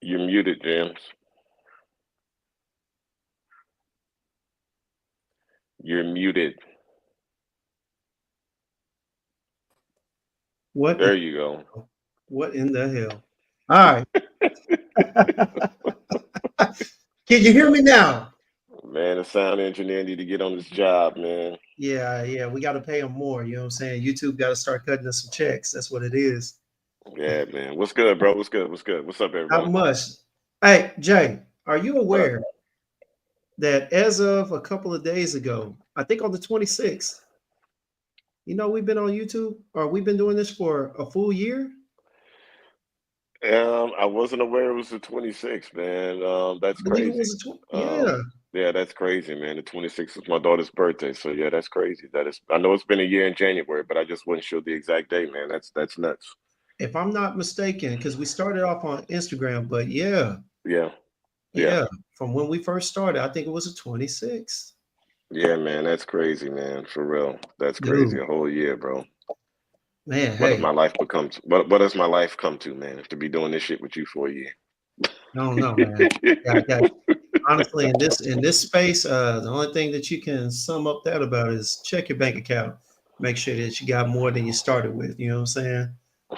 You're muted, James. You're muted. What in There you go. what in the hell? All right. Can you hear me now? Man, the sound engineer need to get on his job, man. Yeah, yeah, we got to pay them more. You know what I'm saying? YouTube got to start cutting us some checks. That's what it is. Yeah, man. What's good, bro? What's good? What's good? What's up, Not everybody? much. Hey, Jay, are you What up? aware that as of a couple of days ago, I think on the 26th, we've been on YouTube or we've been doing this for a full year? I wasn't aware it was the 26th, man. That's I believe it crazy. was a Um, yeah. yeah, that's crazy, man. The 26th is my daughter's birthday, so yeah, that's crazy. That is. I know it's been a year in January, but I just wasn't sure the exact date, man. That's nuts. If I'm not mistaken, because we started off on Instagram, but yeah, Yeah, yeah, yeah, from when we first started, I think it was the 26th. yeah, man. That's crazy, man. For real, that's crazy. Dude, A whole year, bro. man, What has hey, my life become? What has my life come to, man? To be doing this shit with you for a year. I don't know, man. Yeah, honestly, in this space, the only thing that you can sum up that about is check your bank account. Make sure that you got more than you started with. You know what I'm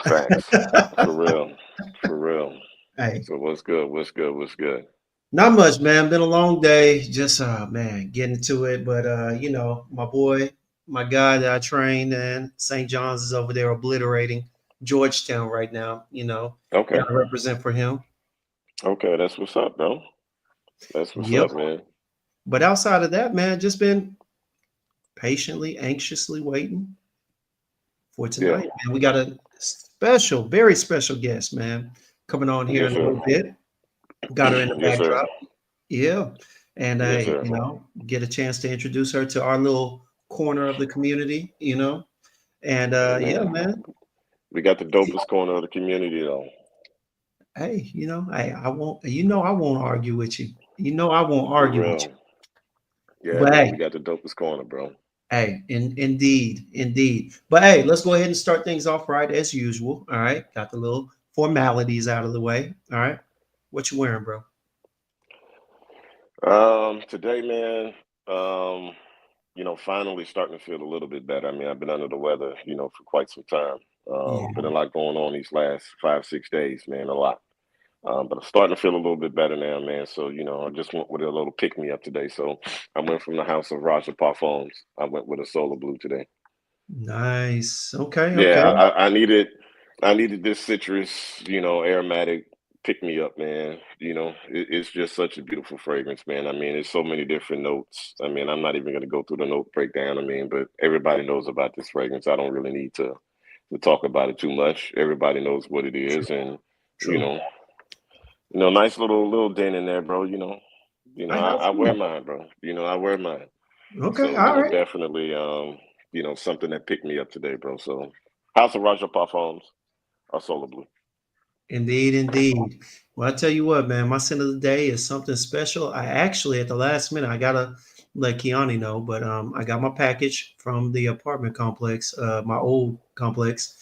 Facts, for saying? real, for real. Hey, So what's good? What's good? What's good? not much, man. Been a long day. Just man, getting to it. But my boy, my guy that I trained in St. John's is over there obliterating Georgetown right now. Okay, Gotta represent for him. okay, that's what's up, bro. That's what's Yep. up, man. But outside of that, man, just been patiently, anxiously waiting for Yeah, tonight, man. We got a special, very special guest, man, coming on here yes, in a sir. little bit. Got her in the Yes, sir. backdrop. Yeah. And Yes, I, sir. get a chance to introduce her to our little corner of the community. And Hey, yeah, man, man. we got the dopest corner of the community, though. Hey, I won't argue with you. I won't For argue with you. real. Yeah, But man, hey, we got the dopest corner, bro. indeed, indeed. But hey, let's go ahead and start things off right as usual. All right. Got the little formalities out of the way. All right. What you wearing, bro? Today, man, um, finally starting to feel a little bit better. I mean, I've been under the weather, for quite some time. Been a Yeah. lot going on these last 5, 6 days, man, a lot. But I'm starting to feel a little bit better now, man. So, I just went with a little pick me up today. So I went from the house of Roger Parfums. I went with a Solar Blue today. Nice. Okay. Yeah, Okay. I needed this citrus, aromatic pick me up, man. It's just such a beautiful fragrance, man. I mean, it's so many different notes. I mean, I'm not even gonna go through the note breakdown. I mean, but everybody knows about this fragrance. I don't really need to talk about it too much. Everybody knows what it True. is, and you True. know, nice little dent in there, bro. I I, have I wear some. mine, bro. I wear mine. Okay. So, All right. definitely, something that picked me up today, bro. So, House of Raja Parfums are Solar Blue. Indeed. Indeed. Well, I tell you what, man, my scent of the day is something special. I actually, at the last minute, I gotta let Kiani know, but I got my package from the apartment complex, my old complex.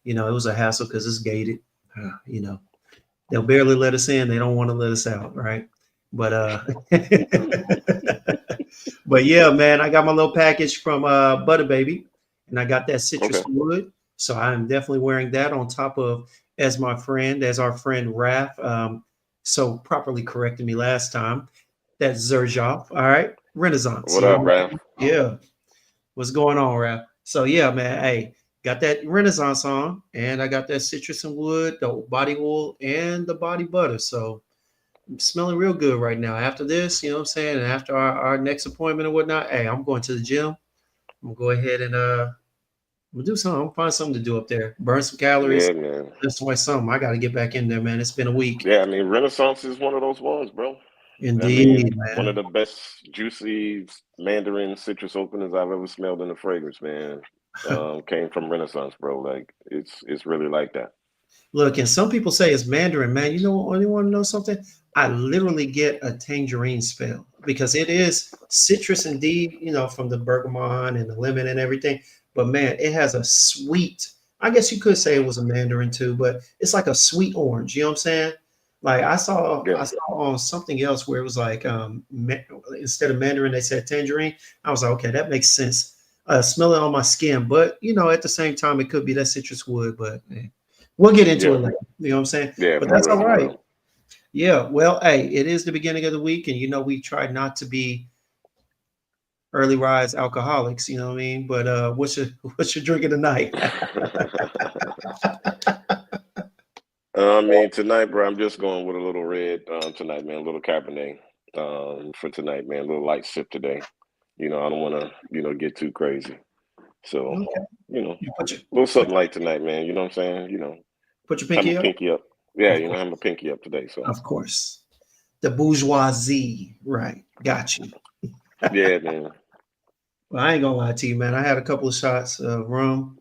It was a hassle because it's gated. You know, they'll barely let us in. They don't want to let us out, right? But but yeah, man, I got my little package from Butter Baby, and I got that citrus Okay. wood. So I'm definitely wearing that on top of as our friend Raph, so properly corrected me last time. That's Zerjoff. All right, Renaissance. What up, Raph? Yeah. What's going on, Raph? So yeah, man. Hey, got that Renaissance on, and I got that citrus and wood, the body oil, and the body butter. So I'm smelling real good right now. After this, you know what I'm saying? And after our next appointment and whatnot, hey, I'm going to the gym. I'm gonna go ahead and I'm gonna do something. I'm gonna find something to do up there. Burn some calories. Yeah, man. Lift away something. I gotta get back in there, man. It's been a week. Yeah, I mean, Renaissance is one of those ones, bro. I mean, Indeed, one of man. the best juicy Mandarin citrus openers I've ever smelled in a fragrance, man. Came from Renaissance, bro. Like, it's really like that. Look, and some people say it's Mandarin, man. You want to know something? I literally get a tangerine spell because it is citrus indeed, from the bergamot and the lemon and everything. But man, it has a sweet, I guess you could say it was a Mandarin too, but it's like a sweet orange. You know what I'm saying? Like I Yeah, saw on something else where it was like instead of mandarin they said tangerine. I was like, okay, that makes sense. Smell it on my skin, but you know, at the same time, it could be that citrus wood. But we'll get into it yeah, later. You know what I'm saying? yeah, But for that's all real, for right. real. Yeah. Well, hey, it is the beginning of the week, and you know, we try not to be early rise alcoholics. You know what I mean? But what's your drinking tonight? I mean, tonight, bro, I'm just going with a little red tonight, man. A little Cabernet for tonight, man. A little light sip today. I don't want to, get too crazy. So, Okay. you know, You a little put something light tonight, man. You know what I'm saying? put your Have my pinky up. pinky up. Yeah, Of course. have my pinky up today. So, Of course. The bourgeoisie. Right. Got you. yeah, man. Well, I ain't gonna lie to you, man. I had a couple of shots of rum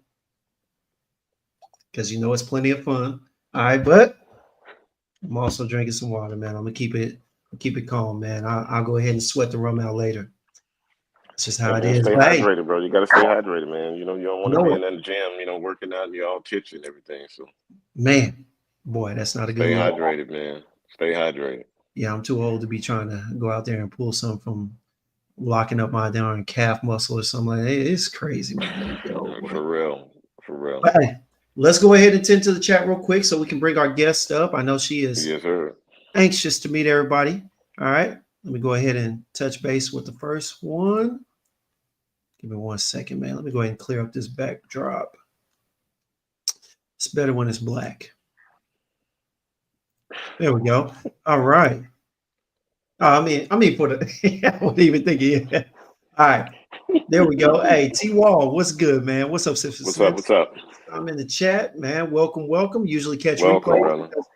because you know it's plenty of fun. All right, but I'm also drinking some water, man. I'm gonna keep it calm, man. I'll go ahead and sweat the rum out later. It's just Hey, how it man, is. stay But hey, hydrated, bro. You got to stay hydrated, man. You don't you want to know be what, in that gym, working out and you're all tipsy and everything. So, man, boy, that's not a good stay look. hydrated, man. Stay hydrated. Yeah, I'm too old to be trying to go out there and pull something from locking up my darn calf muscle or something like that. It's crazy, man. Yo, boy. For real. For real. But hey, let's go ahead and tend to the chat real quick so we can bring our guest up. I know she is Yes, sir. anxious to meet everybody. All right. Let me go ahead and touch base with the first one. Give me 1 second, man. Let me go ahead and clear up this backdrop. It's better when it's black. There we go. All right. Put it. I wasn't even thinking. All right. There we go. Hey, T Wall, what's good, man? What's up, Sister What's up? Slims? What's up? I'm in the chat, man. Welcome, welcome. Usually catch Welcome, replays brother. because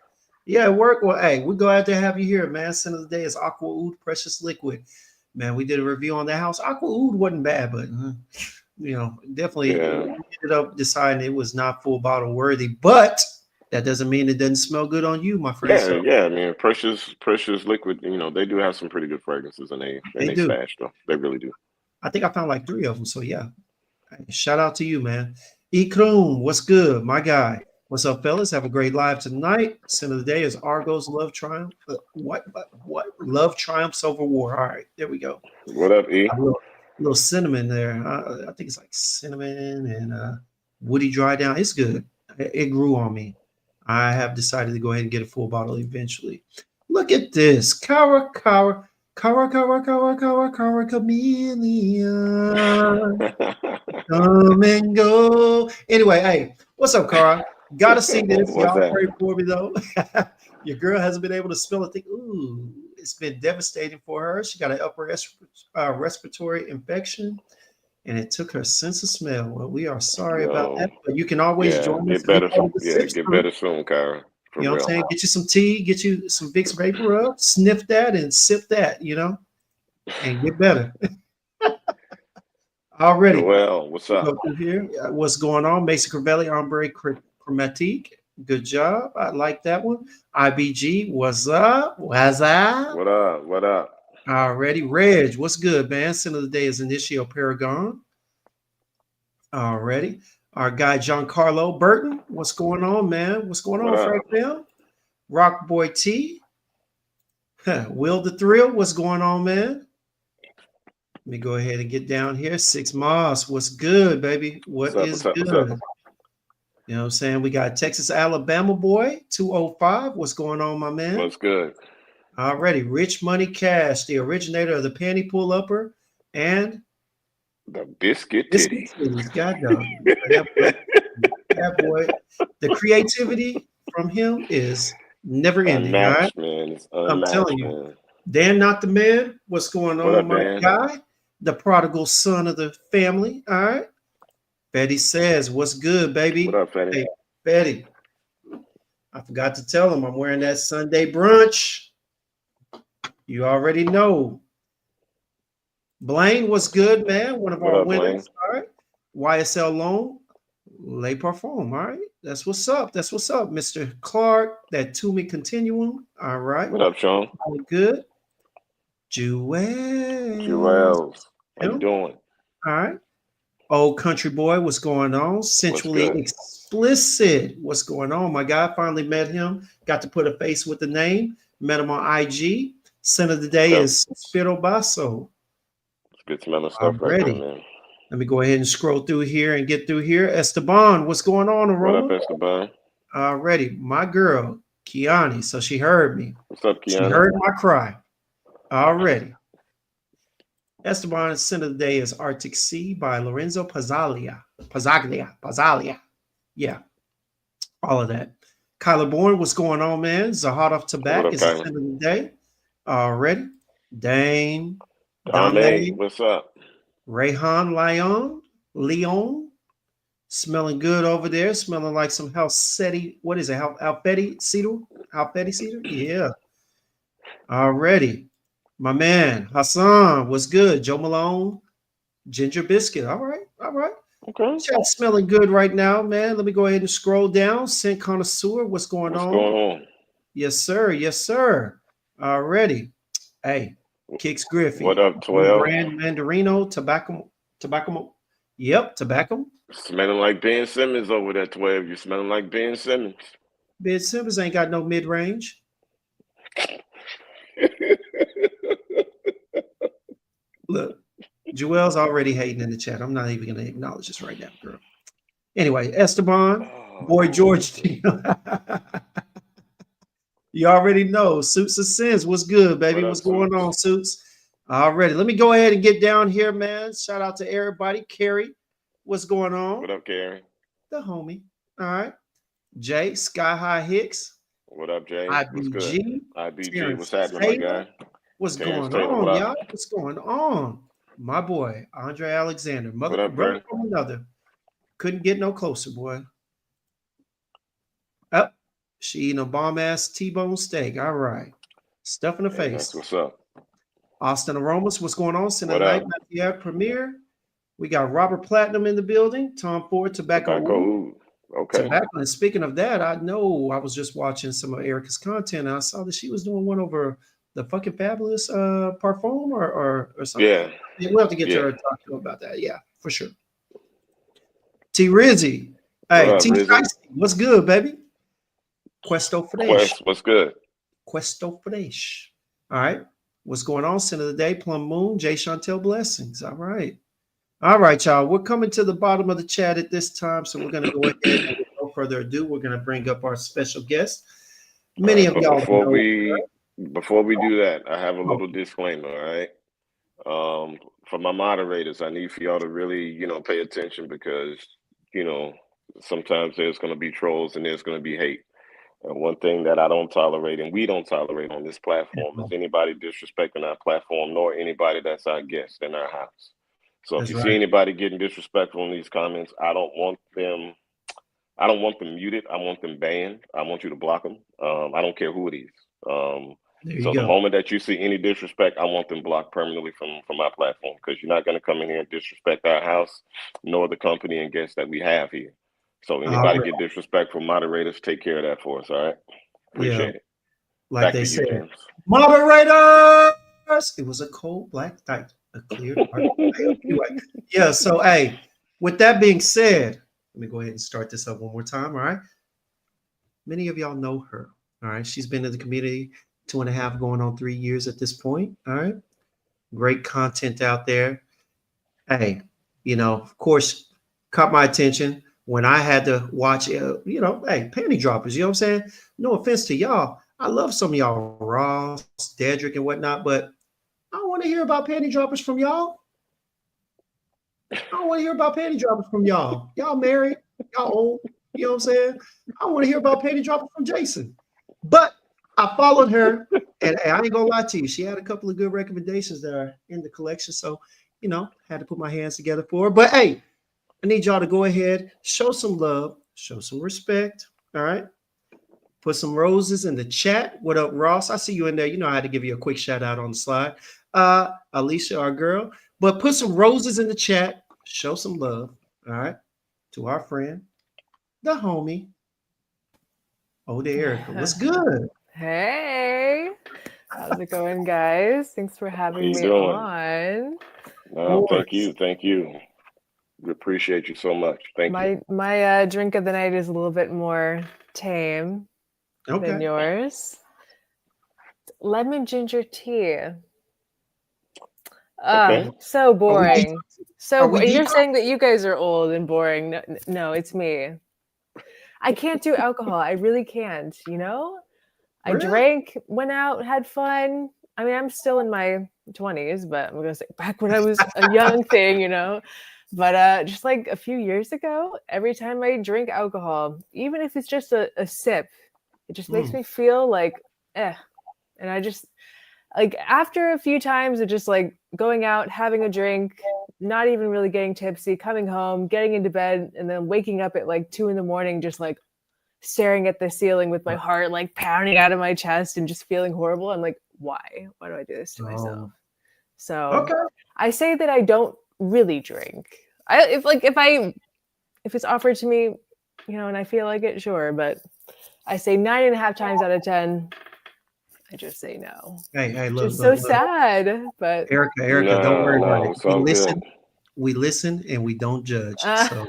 yeah, it work. Well, hey, we're glad to have you here, man. Scent of the day is Aqua Oud Precious Liquid. Man, we did a review on that house. Aqua Oud wasn't bad, but definitely Yeah. we ended up deciding it was not full bottle worthy. But that doesn't mean it doesn't smell good on you, my friend. Yeah, So yeah. I mean, Precious Liquid, they do have some pretty good fragrances in they they do. stash, though. They really do. I think I found like 3 of them. So yeah, shout out to you, man. Ikrum, what's good, my guy? What's up, fellas? Have a great live tonight. Scent of the day is Argos Love Triumph. What? Love triumphs over war. All right, there we go. What up, E? A little cinnamon there. I think it's like cinnamon and woody dry down. It's good. It grew on me. I have decided to go ahead and get a full bottle eventually. Look at this. Kara, chameleon. Come and go. Anyway, hey, what's up, Cara? Gotta see this. What's Y'all that? pray for me though. Your girl hasn't been able to spell a thing. Ooh, it's been devastating for her. She got an upper respiratory infection, and it took her sense of smell. Well, we are sorry about Yo, that, but you can always yeah, join us get and be better. part of the Yeah, sips get crew. better soon, Kyra. For You know what I'm real. saying? Get you some tea, get you some Vicks Vapor Rub, sniff that, and sip that. And get better. Already. Joel, what's up? Go through here. What's going on? Mason Crivelli, Ombre Chromatique. Good job. I like that one. IBG, what's up? What's up? What up? What up? Already. Reg, what's good, man? Scent of the day is Initio Paragon. Already. Our guy, Giancarlo Burton, what's going on, man? What's going What on, up? Frank Bell? Rock Boy T. Will the Thrill, what's going on, man? Let me go ahead and get down here. Six Moss, what's good, baby? What's What up? is What's up? What's up? good? You know what I'm saying? We got Texas, Alabama boy, 205. What's going on, my man? What's good? Already. Rich Money Cash, the originator of the panty pull upper and The biscuit biscuit titty. titties. God dog. That boy. The creativity from him is never ending. All right. Unmatched, man. It's I'm telling unmatched, you. man. Dan, not the man. What's going What on, up, my Dan? guy? The prodigal son of the family. All right. Betty says, what's good, What baby? up, Fatty? Hey, Betty. I forgot to tell him I'm wearing that Sunday brunch. You already know. Blaine, what's good, man? One of What our up, Blaine? winners. All right. YSL Loan, lay perform. All right. That's what's up. That's what's up, Mr. Clark. That Toomey Continuum. All right. What up, Sean? All good. Jewels. Joel, how you Him. doing? All right. Old country boy, what's going on? What's Sensually good? Explicit. What's going on? My guy finally met him. Got to put a face with the name. Met him on IG. Scent of the day Okay. is Spiro Basso. It's good smelling stuff right there, Already. man. Let me go ahead and scroll through here and get through here. Esteban, what's going on, What up, Aroma? Esteban? Already. My girl, Kiani. So she heard me. What's up, She Kiana? heard my cry. Already. Esteban's scent of the day is Arctic Sea by Lorenzo Pazaglia. Pazaglia. Yeah, all of that. Kyler Bourne, what's going on, man? Zahad of What Tobacco up, is the Kylan? scent of the day. Already. Dane, Dame, Dame, what's up? Rayhan Leon, smelling good over there. Smelling like some Halsetti. What is it? Alfetti cedar? Alfetti cedar? Yeah. Already. My man, Hassan, what's good? Joe Malone, Ginger Biscuit. All right. All right. Okay. Chat smelling good right now, man. Let me go ahead and scroll down. Scent connoisseur, what's going What's on? going on? Yes, sir. Yes, sir. Already. Hey, Kix What Griffey, up, Blue 12? Brand Mandarino, Tobacco. Yep, tobacco. Smelling like Ben Simmons over there, 12. You smelling like Ben Simmons. Ben Simmons ain't got no mid range. Look, Joel's already hating in the chat. I'm not even going to acknowledge this right now, girl. Anyway, Esteban, Boy George. You already know. Suits of Sins. What's good, baby? What up, What's going Suits? on, Suits? Already. Let me go ahead and get down here, man. Shout out to everybody. Carrie, what's going on? What up, Karen? The homie. All right. Jay, Sky High Hicks. What up, Jay? What's good? IBG. IBG, what's Terrence happening, my Taylor. guy? What's Terrence going Taylor, what on, up? y'all? What's going on? My boy, Andre Alexander. What Mother, up, brother Dre? from another. Couldn't get no closer, boy. Up. She eating a bomb ass T-bone steak. All right. Stuff in the Hey, that's face. what's up. Austin Aromas, what's going on? Cinema What Night up? Mathieu Premiere. We got Robert Platinum in the building. Tom Ford, Tobacco Tobacco Oud. Oud. Okay. Tobacco. And speaking of that, I know I was just watching some of Erica's content. And I saw that she was doing one over the fucking fabulous parfum or something. Yeah. We'll have to get to Yeah. her and talk to her about that. Yeah, for sure. T Rizzy. What Hey, up, T Rizzy? Shiesty, what's good, baby? Questo Fresh. Quest, what's good? Questo Fresh. All right. What's going on? Center of the day, Plum Moon, Jay Chantel Blessings. All right. All right, y'all. We're coming to the bottom of the chat at this time. So we're going to go ahead and with no further ado, we're going to bring up our special guest. Many of But y'all before know. we do that, I have a little Okay. disclaimer, all right? For my moderators, I need for y'all to really, pay attention because, sometimes there's going to be trolls and there's going to be hate. And one thing that I don't tolerate and we don't tolerate on this platform is anybody disrespecting our platform, nor anybody that's our guest in our house. So if That's you see right. anybody getting disrespectful in these comments, I don't want them muted. I want them banned. I want you to block them. I don't care who it is. There you So the go. moment that you see any disrespect, I want them blocked permanently from my platform because you're not going to come in here and disrespect our house, nor the company and guests that we have here. So All anybody right. get disrespectful, moderators, take care of that for us. All right. Yeah. Appreciate it. Like Back they to you, said, James. moderators. It was a cold black night, a clear dark night. Anyway, yeah. So, hey, with that being said, let me go ahead and start this up one more time. All right. Many of y'all know her. All right. She's been in the community 2.5, going on 3 years at this point. All right. Great content out there. Hey, of course, caught my attention when I had to watch, hey, panty droppers. You know what I'm saying? No offense to y'all. I love some of y'all, Ross, Dedrick, and whatnot, but I don't want to hear about panty droppers from y'all. I don't want to hear about panty droppers from y'all. Y'all married, y'all old. You know what I'm saying? I want to hear about panty droppers from Jason. But I followed her, and I ain't gonna lie to you. She had a couple of good recommendations that are in the collection. So, had to put my hands together for her. But hey, I need y'all to go ahead, show some love, show some respect. All right. Put some roses in the chat. What up, Ross? I see you in there. You know I had to give you a quick shout out on the slide. Alicia, our girl. But put some roses in the chat. Show some love. All right. To our friend, the homie, Eau De Erica. What's good? Hey, how's it going, guys? Thanks for How having you me doing? on. No, thank you. Thank you. We appreciate you so much. Thank you. My drink of the night is a little bit more tame than Okay. yours. Lemon ginger tea. Okay. So boring. are we And you're detox? saying that you guys are old and boring. No, it's me. I can't do alcohol. I really can't, you know? I Really? drank, went out, had fun. I mean, I'm still in my 20s, but I'm gonna say back when I was a young thing, you know. But just like a few years ago, every time I drink alcohol, even if it's just a sip, it just makes me feel like and I just like after a few times of just like going out, having a drink, not even really getting tipsy, coming home, getting into bed, and then waking up at like 2 a.m, just like staring at the ceiling with my heart like pounding out of my chest and just feeling horrible. I'm like, why? Why do I do this to myself? So Okay. I say that I don't really drink. If it's offered to me, you know, and I feel like it, sure. But I say 9.5 times out of 10, I just say no. Hey, look, Just so look. sad. But Erica, don't worry about No, it. it's all good. We listen and we don't judge. So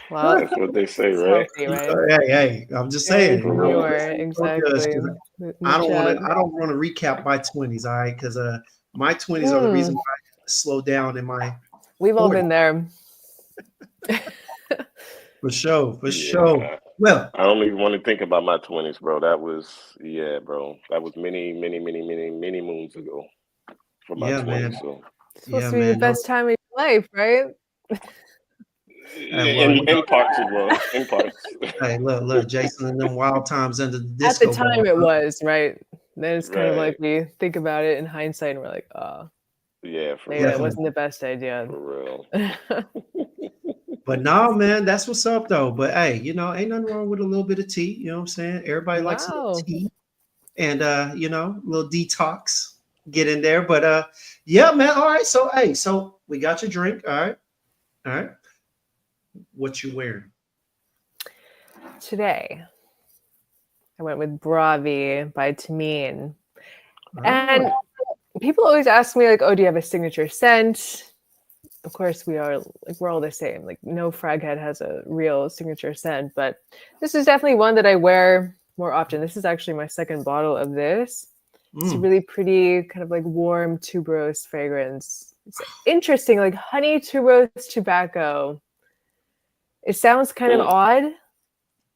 well, That's what they say, it's right? healthy, right? hey, I'm just saying, For real. Exactly. I don't want to recap my 20s, all right? Because my 20s are the reason why I slowed down in my We've all 40s. been there. For sure. Yeah. Well, I don't even want to think about my 20s, bro. That was many, many, many, many, many moons ago for my yeah, 20s. man. So It's supposed to be the best time of your life, right? in parts as well. In parts. Hey, look, Jason and them wild times under the At disco the time ball. it was, right? Then it's kind of Right. like we think about it in hindsight and we're like, oh, Yeah, for maybe real. that wasn't the best idea. For real. But no, man, that's what's up though. But hey, you know, ain't nothing wrong with a little bit of tea. You know what I'm saying? Everybody likes a little Wow. tea and you know, a little detox. Get in there. But yeah, man. All right. So hey, so we got your drink. All right. All right. What you wearing? Today, I went with Bravi by Tamine. Oh, And people always ask me, like, oh, do you have a signature scent? Of course, we're all the same. Like, no fraghead has a real signature scent, but this is definitely one that I wear more often. This is actually my second bottle of this. It's a really pretty, kind of like warm tuberose fragrance. It's interesting, like honey tuberose tobacco. It sounds kind of odd,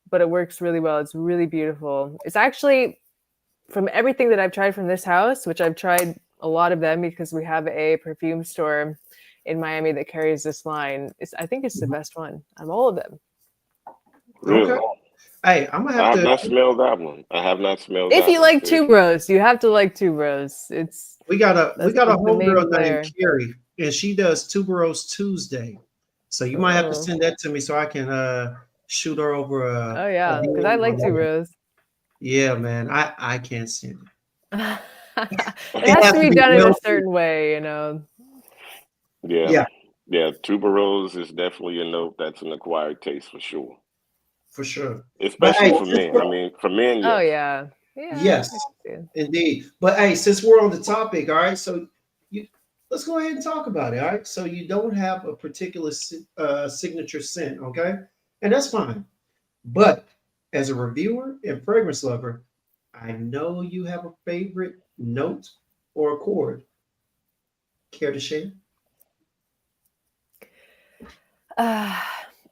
but it works really well. It's really beautiful. It's actually, from everything that I've tried from this house, which I've tried a lot of them because we have a perfume store in Miami that carries this line. I think it's the best one out of all of them. Really? Okay. Hey, I'm gonna I have have to. not smelled that one. I have not smelled If that you one. like tuberose, you have to like tuberose. We got a That's the homegirl main player. named Carrie, and she does Tuberose Tuesday. So you might have to send that to me so I can shoot her over a. Oh yeah, because I like tuberose. Yeah, man, I can't stand it. It has to be done in a certain way, you know. Yeah. Tuberose is definitely a note that's an acquired taste for sure. For sure. Especially for men. I mean, for men, yes. Oh yeah. Yes, indeed. But hey, since we're on the topic, all right, so let's go ahead and talk about it. All right. So you don't have a particular signature scent, okay? And that's fine. But as a reviewer and fragrance lover, I know you have a favorite note or accord. Care to share? I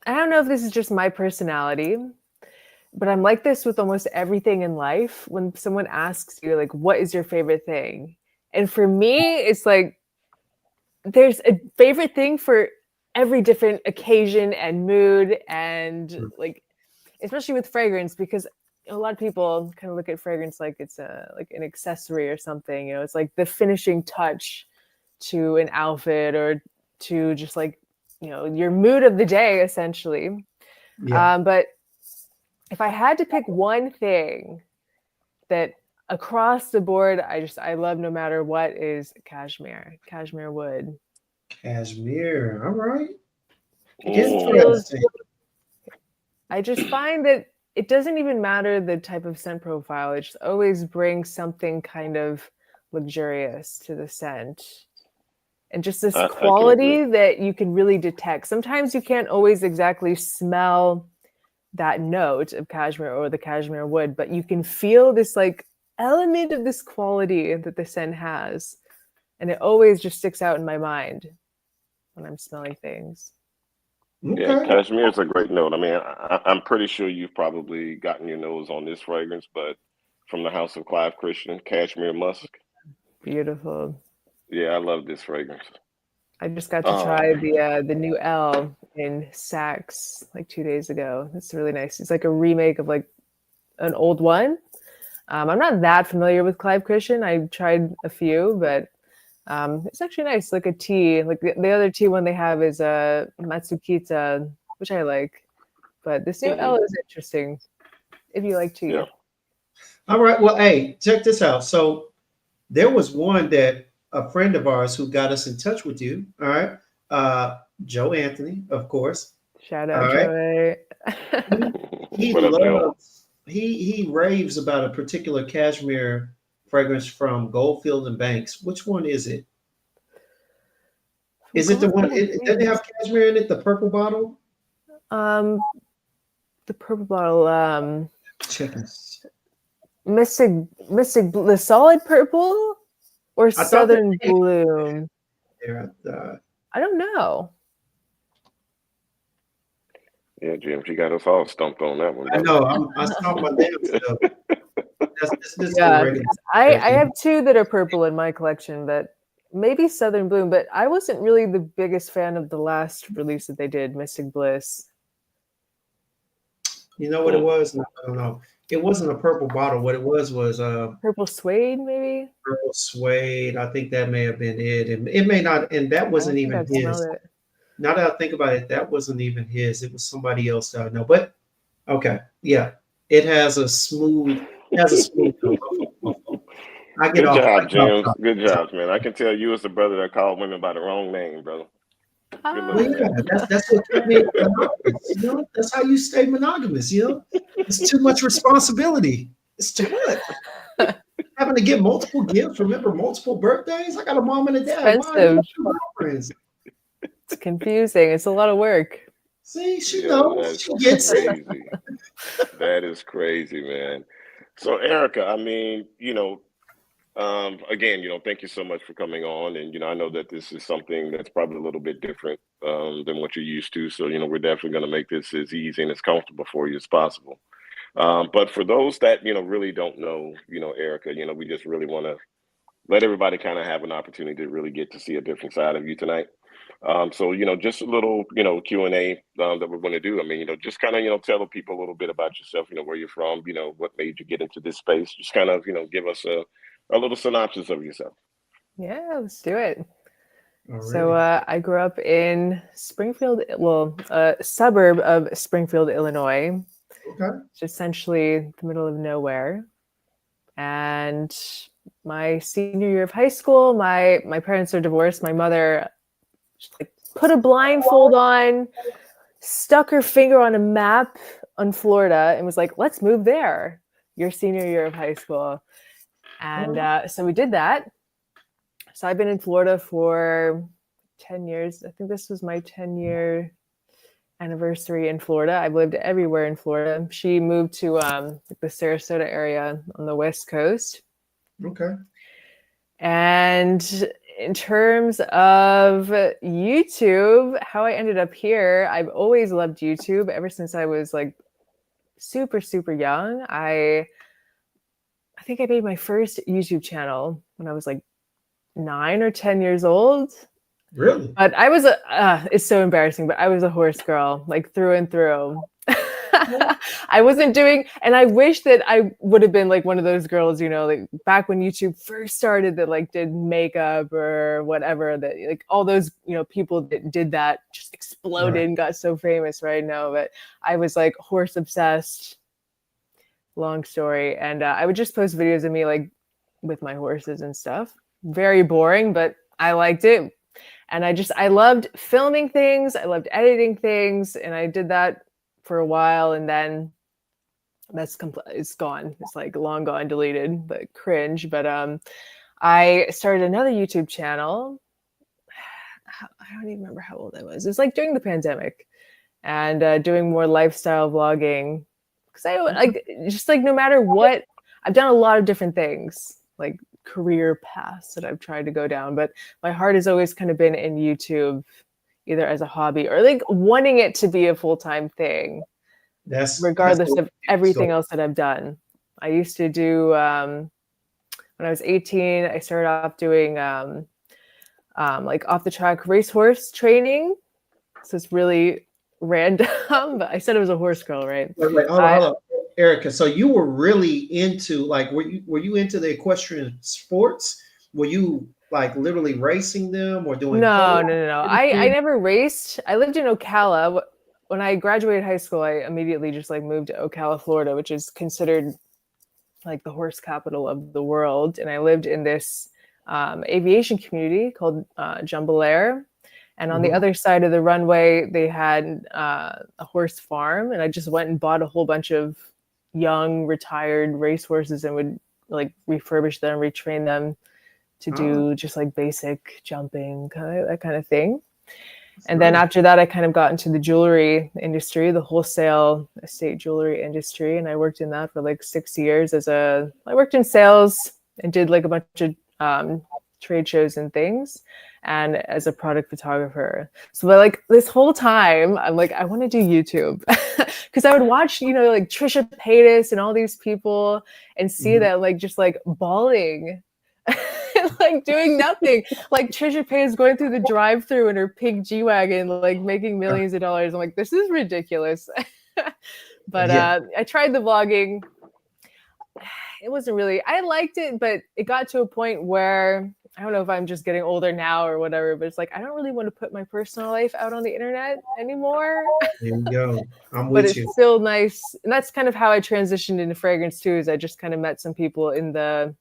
don't know if this is just my personality, but I'm like this with almost everything in life. When someone asks you, like, what is your favorite thing? And for me, it's like there's a favorite thing for every different occasion and mood, and like, especially with fragrance, because a lot of people kind of look at fragrance like it's like an accessory or something. You know, it's like the finishing touch to an outfit or to just like, you know, your mood of the day, essentially. Yeah. But if I had to pick one thing that across the board I love no matter what, is cashmere wood. Cashmere. All right. I just find that it doesn't even matter the type of scent profile. It just always brings something kind of luxurious to the scent. And just this I can agree. quality that you can really detect. Sometimes you can't always exactly smell that note of cashmere or the cashmere wood, but you can feel this like element of this quality that the scent has. And it always just sticks out in my mind when I'm smelling things. Yeah, Okay. cashmere is a great note. I mean, I'm pretty sure you've probably gotten your nose on this fragrance, but from the House of Clive Christian, Cashmere Musk. Beautiful. Yeah, I love this fragrance. I just got to Oh, try the new L in Saks like 2 days ago. It's really nice. It's like a remake of like an old one. I'm not that familiar with Clive Christian. I tried a few, but it's actually nice. Like a tea. Like the other tea one they have is a Matsukita, which I like. But this new L hmm is interesting if you like tea. yeah. All right. Well, hey, check this out. So there was one that a friend of ours who got us in touch with you. All right. Joe Anthony, of course. Shout All out right. Joy. He What up, Joe? loves he raves about a particular cashmere fragrance from Goldfield and Banks. Which one is it? Is it the one? Goldfield Does it Banks. have cashmere in it? The purple bottle? Um, the purple bottle. Check this. The solid purple or I thought that Southern Bloom. there. I don't know. Yeah, Jim, she got us all stumped on that one, I brother. know. I saw my damn stuff. This is the Yeah, regular. I have two that are purple in my collection, but maybe Southern Bloom. But I wasn't really the biggest fan of the last release that they did, Mystic Bliss. You know what it was? No, I don't know. It wasn't a purple bottle. What it was Purple suede, maybe. purple suede. I think that may have been it. And it may not, and that I don't wasn't think even I've his. smelled it. Now that I think about it, that wasn't even his. It was somebody else that I know. But okay, yeah. It has a smooth note. I get Good off. I job, get off James. topic. Good job, man. I can tell you was the brother that called women by the wrong name, brother. Good Well, looking, yeah, man. that's what kept me monogamous. You know, that's how you stay monogamous. You know, it's too much responsibility. It's too much. Having to get multiple gifts, remember multiple birthdays. I got a mom and a dad. Why do you Expensive. have two girlfriends? It's confusing. It's a lot of work. See, she Yo, knows. that's She gets it. crazy. That is crazy, man. So, Erica, I mean, again, thank you so much for coming on. And, I know that this is something that's probably a little bit different than what you're used to. So, we're definitely going to make this as easy and as comfortable for you as possible. But for those that, really don't know, Erica, we just really want to let everybody kind of have an opportunity to really get to see a different side of you tonight. So, just a little, Q&A that we're going to do. I mean, just kind of, tell the people a little bit about yourself, where you're from, what made you get into this space. Just kind of, give us a little synopsis of yourself. Yeah, let's do it. So Already. I grew up in Springfield, well, a suburb of Springfield, Illinois. Okay. It's essentially the middle of nowhere. And my senior year of high school, my parents are divorced. My mother just, like, put a blindfold on, stuck her finger on a map on Florida, and was like, "Let's move there. Your senior year of high school." And so we did that. So I've been in Florida for 10 years. I think this was my 10-year anniversary in Florida. I've lived everywhere in Florida. She moved to the Sarasota area on the West Coast. Okay. And in terms of YouTube, how I ended up here, I've always loved YouTube ever since I was like super, super young. I think I made my first YouTube channel when I was like 9 or 10 years old. Really? But I was it's so embarrassing, but I was a horse girl, like through and through. I wasn't doing, and I wish that I would have been like one of those girls, like back when YouTube first started that like did makeup or whatever, that like all those, people that did that just exploded Right. and got so famous right now. But I was like horse obsessed, long story. And I would just post videos of me like with my horses and stuff. Very boring, but I liked it. And I loved filming things. I loved editing things. And I did that for a while. And then it's gone. It's like long gone, deleted, but cringe. But I started another YouTube channel. I don't even remember how old I was. It was like during the pandemic, and doing more lifestyle vlogging. Because I like just like no matter what, I've done a lot of different things, like career paths that I've tried to go down, but my heart has always kind of been in YouTube, either as a hobby or like wanting it to be a full-time thing, That's regardless of so everything else that I've done. I used to do when I was 18, I started off doing like off the track racehorse training. So it's really random, but I said it was a horse girl, right? wait, hold on, hold on. Erica, so you were really into like were you into the equestrian sports? Were you like literally racing them or doing No. I never raced. I lived in Ocala. When I graduated high school, I immediately just like moved to Ocala, Florida, which is considered like the horse capital of the world. And I lived in this aviation community called Jambalaya. And on the other side of the runway, they had a horse farm. And I just went and bought a whole bunch of young retired racehorses and would like refurbish them, retrain them to do just like basic jumping, that kind of thing. And then after that, I kind of got into the jewelry industry, the wholesale estate jewelry industry. And I worked in that for like 6 years I worked in sales and did like a bunch of trade shows and things, and as a product photographer. So like this whole time, I'm like, I want to do YouTube because I would watch, like Trisha Paytas and all these people and see that like just like bawling. Like doing nothing, like Trisha Paytas going through the drive-through in her pink G-Wagon, like making millions of dollars. I'm like, this is ridiculous. But I tried the vlogging. It wasn't really, I liked it, but it got to a point where I don't know if I'm just getting older now or whatever, but it's like I don't really want to put my personal life out on the internet anymore. There you go. I'm But with it's still nice, and that's kind of how I transitioned into fragrance too. Is I just kind of met some people in the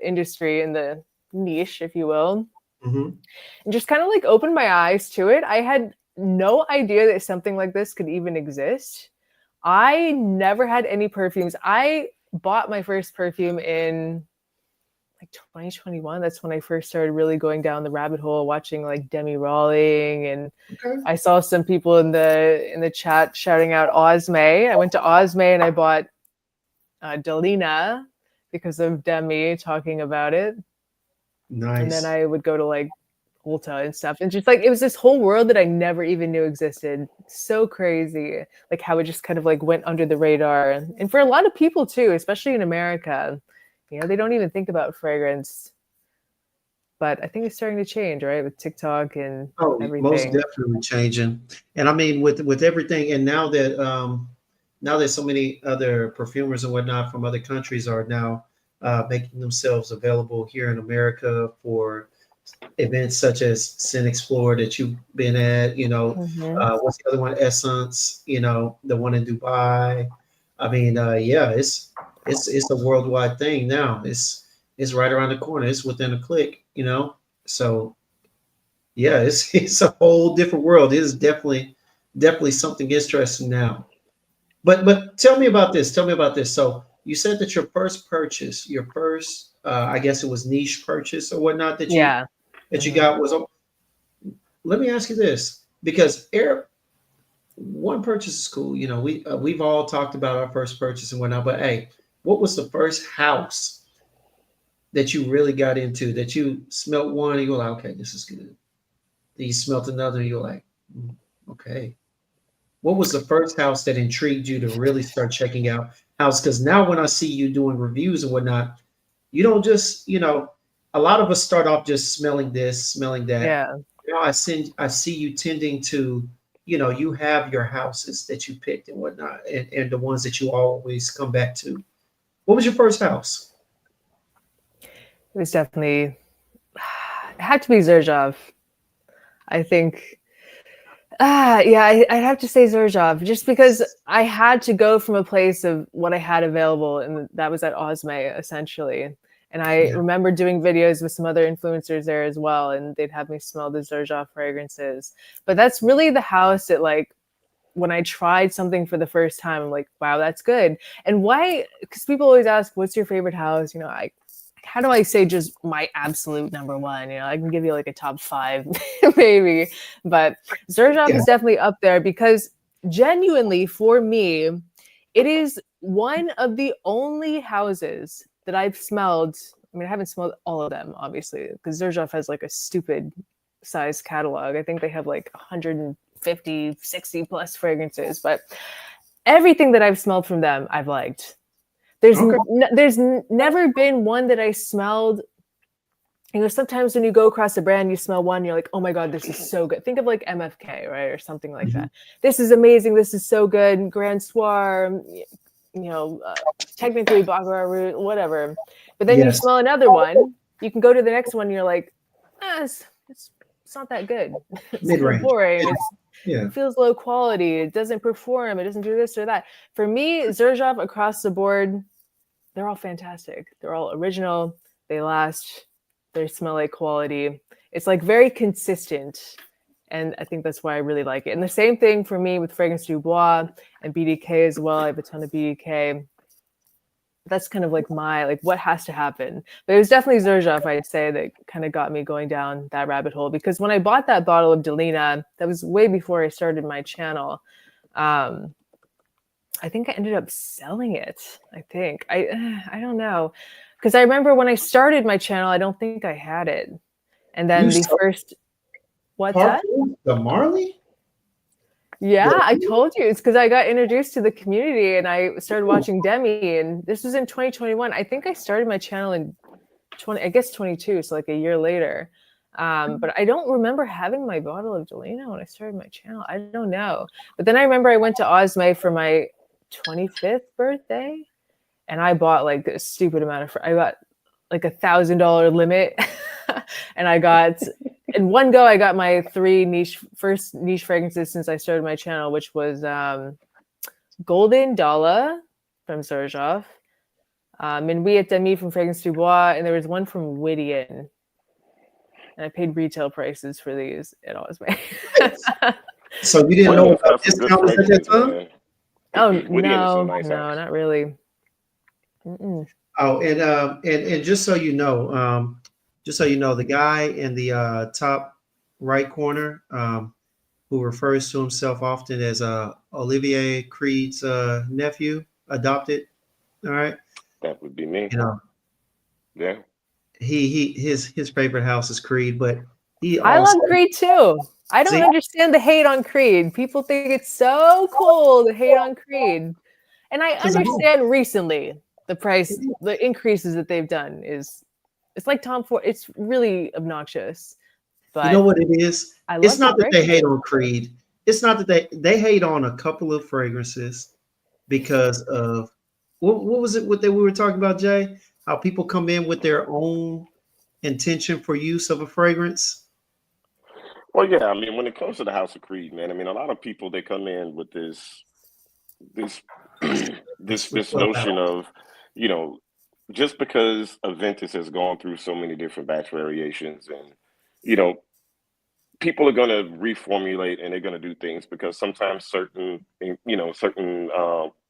industry, in the niche, if you will, and just kind of like opened my eyes to it. I had no idea that something like this could even exist. I never had any perfumes. I bought my first perfume in like 2021. That's when I first started really going down the rabbit hole, watching like Demi Rawling, and I saw some people in the chat shouting out Osme. I went to Osme and I bought Delina because of Demi talking about it. Nice. And then I would go to like Ulta and stuff, and just like it was this whole world that I never even knew existed. So crazy, like how it just kind of like went under the radar, and for a lot of people too, especially in America, they don't even think about fragrance. But I think it's starting to change, right, with TikTok and everything. Most definitely changing. And I mean, with everything, and now that so many other perfumers and whatnot from other countries are now making themselves available here in America for events such as Scent Explore that you've been at, what's the other one? Essence, the one in Dubai. I mean, it's a worldwide thing now. It's right around the corner. It's within a click, So yeah, it's a whole different world. It is definitely something interesting now. But tell me about this. So you said that your first purchase, I guess it was niche purchase or whatnot that you got was. Let me ask you this, because one purchase is cool. We've all talked about our first purchase and whatnot. But hey, what was the first house that you really got into, that you smelt one and you were like, okay, this is good. Then you smelt another and you're like, okay. What was the first house that intrigued you to really start checking out house? Because now when I see you doing reviews and whatnot, you don't just, a lot of us start off just smelling this, smelling that. Yeah. I see you tending to, you have your houses that you picked and whatnot, and the ones that you always come back to. What was your first house? It was definitely, it had to be Xerjoff. I think, I'd have to say Xerjoff, just because I had to go from a place of what I had available, and that was at Osme, essentially. And I remember doing videos with some other influencers there as well, and they'd have me smell the Xerjoff fragrances. But that's really the house that, like, when I tried something for the first time, I'm like, wow, that's good. And why? Because people always ask, what's your favorite house? I how do I say just my absolute number one? You know, I can give you like a top 5 maybe, but Xerjoff is definitely up there because genuinely for me, it is one of the only houses that I've smelled. I mean, I haven't smelled all of them, obviously, because Xerjoff has like a stupid size catalog. I think they have like 150, 60 plus fragrances, but everything that I've smelled from them, I've liked. There's never been one that I smelled. You know, sometimes when you go across a brand, you smell one, you're like, oh my God, this is so good. Think of like MFK, right? Or something like that. This is amazing. This is so good. Grand Soir, you know, technically Baccarat Root, whatever. But then you smell another one. You can go to the next one and you're like, it's not that good. It's kind of boring. It feels low quality. It doesn't perform. It doesn't do this or that. For me, Xerjoff across the board, they're all fantastic. They're all original. They last. They smell like quality. It's like very consistent. And I think that's why I really like it. And the same thing for me with Fragrance du Bois and BDK as well. I have a ton of BDK. That's kind of like what has to happen. But it was definitely Xerjoff, I'd say, that kind of got me going down that rabbit hole. Because when I bought that bottle of Delina, that was way before I started my channel. I think I ended up selling it. I think I don't know, because I remember when I started my channel, I don't think I had it, and then what's that? The Marley? Yeah, I told you it's because I got introduced to the community and I started watching Demi, and this was in 2021. I think I started my channel in 22, so like a year later. But I don't remember having my bottle of Delina when I started my channel. I don't know. But then I remember I went to Osme for my 25th birthday, and I bought like a stupid amount of. I got like $1,000 limit, and I got in one go. I got my 3 first niche fragrances since I started my channel, which was Golden Dala from Xerjoff, Minuit et Demi from Fragrance du Bois, and there was one from Whittian. And I paid retail prices for these at Osme. So you didn't know about discounts at that time? Oh no, not really. Mm-mm. Oh, and just so you know, the guy in the top right corner, who refers to himself often as Olivier Creed's nephew, adopted. All right, that would be me. You know, yeah. His favorite house is Creed, but I love Creed too. I don't understand the hate on Creed. People think it's so cool to hate on Creed, and I understand recently the increases that they've done it's like Tom Ford. It's really obnoxious. But you know what it is? It's not that they hate on Creed. It's not that they hate on a couple of fragrances because of what was it? What we were talking about, Jay? How people come in with their own intention for use of a fragrance. Well, yeah, I mean, when it comes to the House of Creed, man, I mean, a lot of people, they come in with this notion of, you know, just because Aventus has gone through so many different batch variations, and, you know, people are going to reformulate and they're going to do things because sometimes certain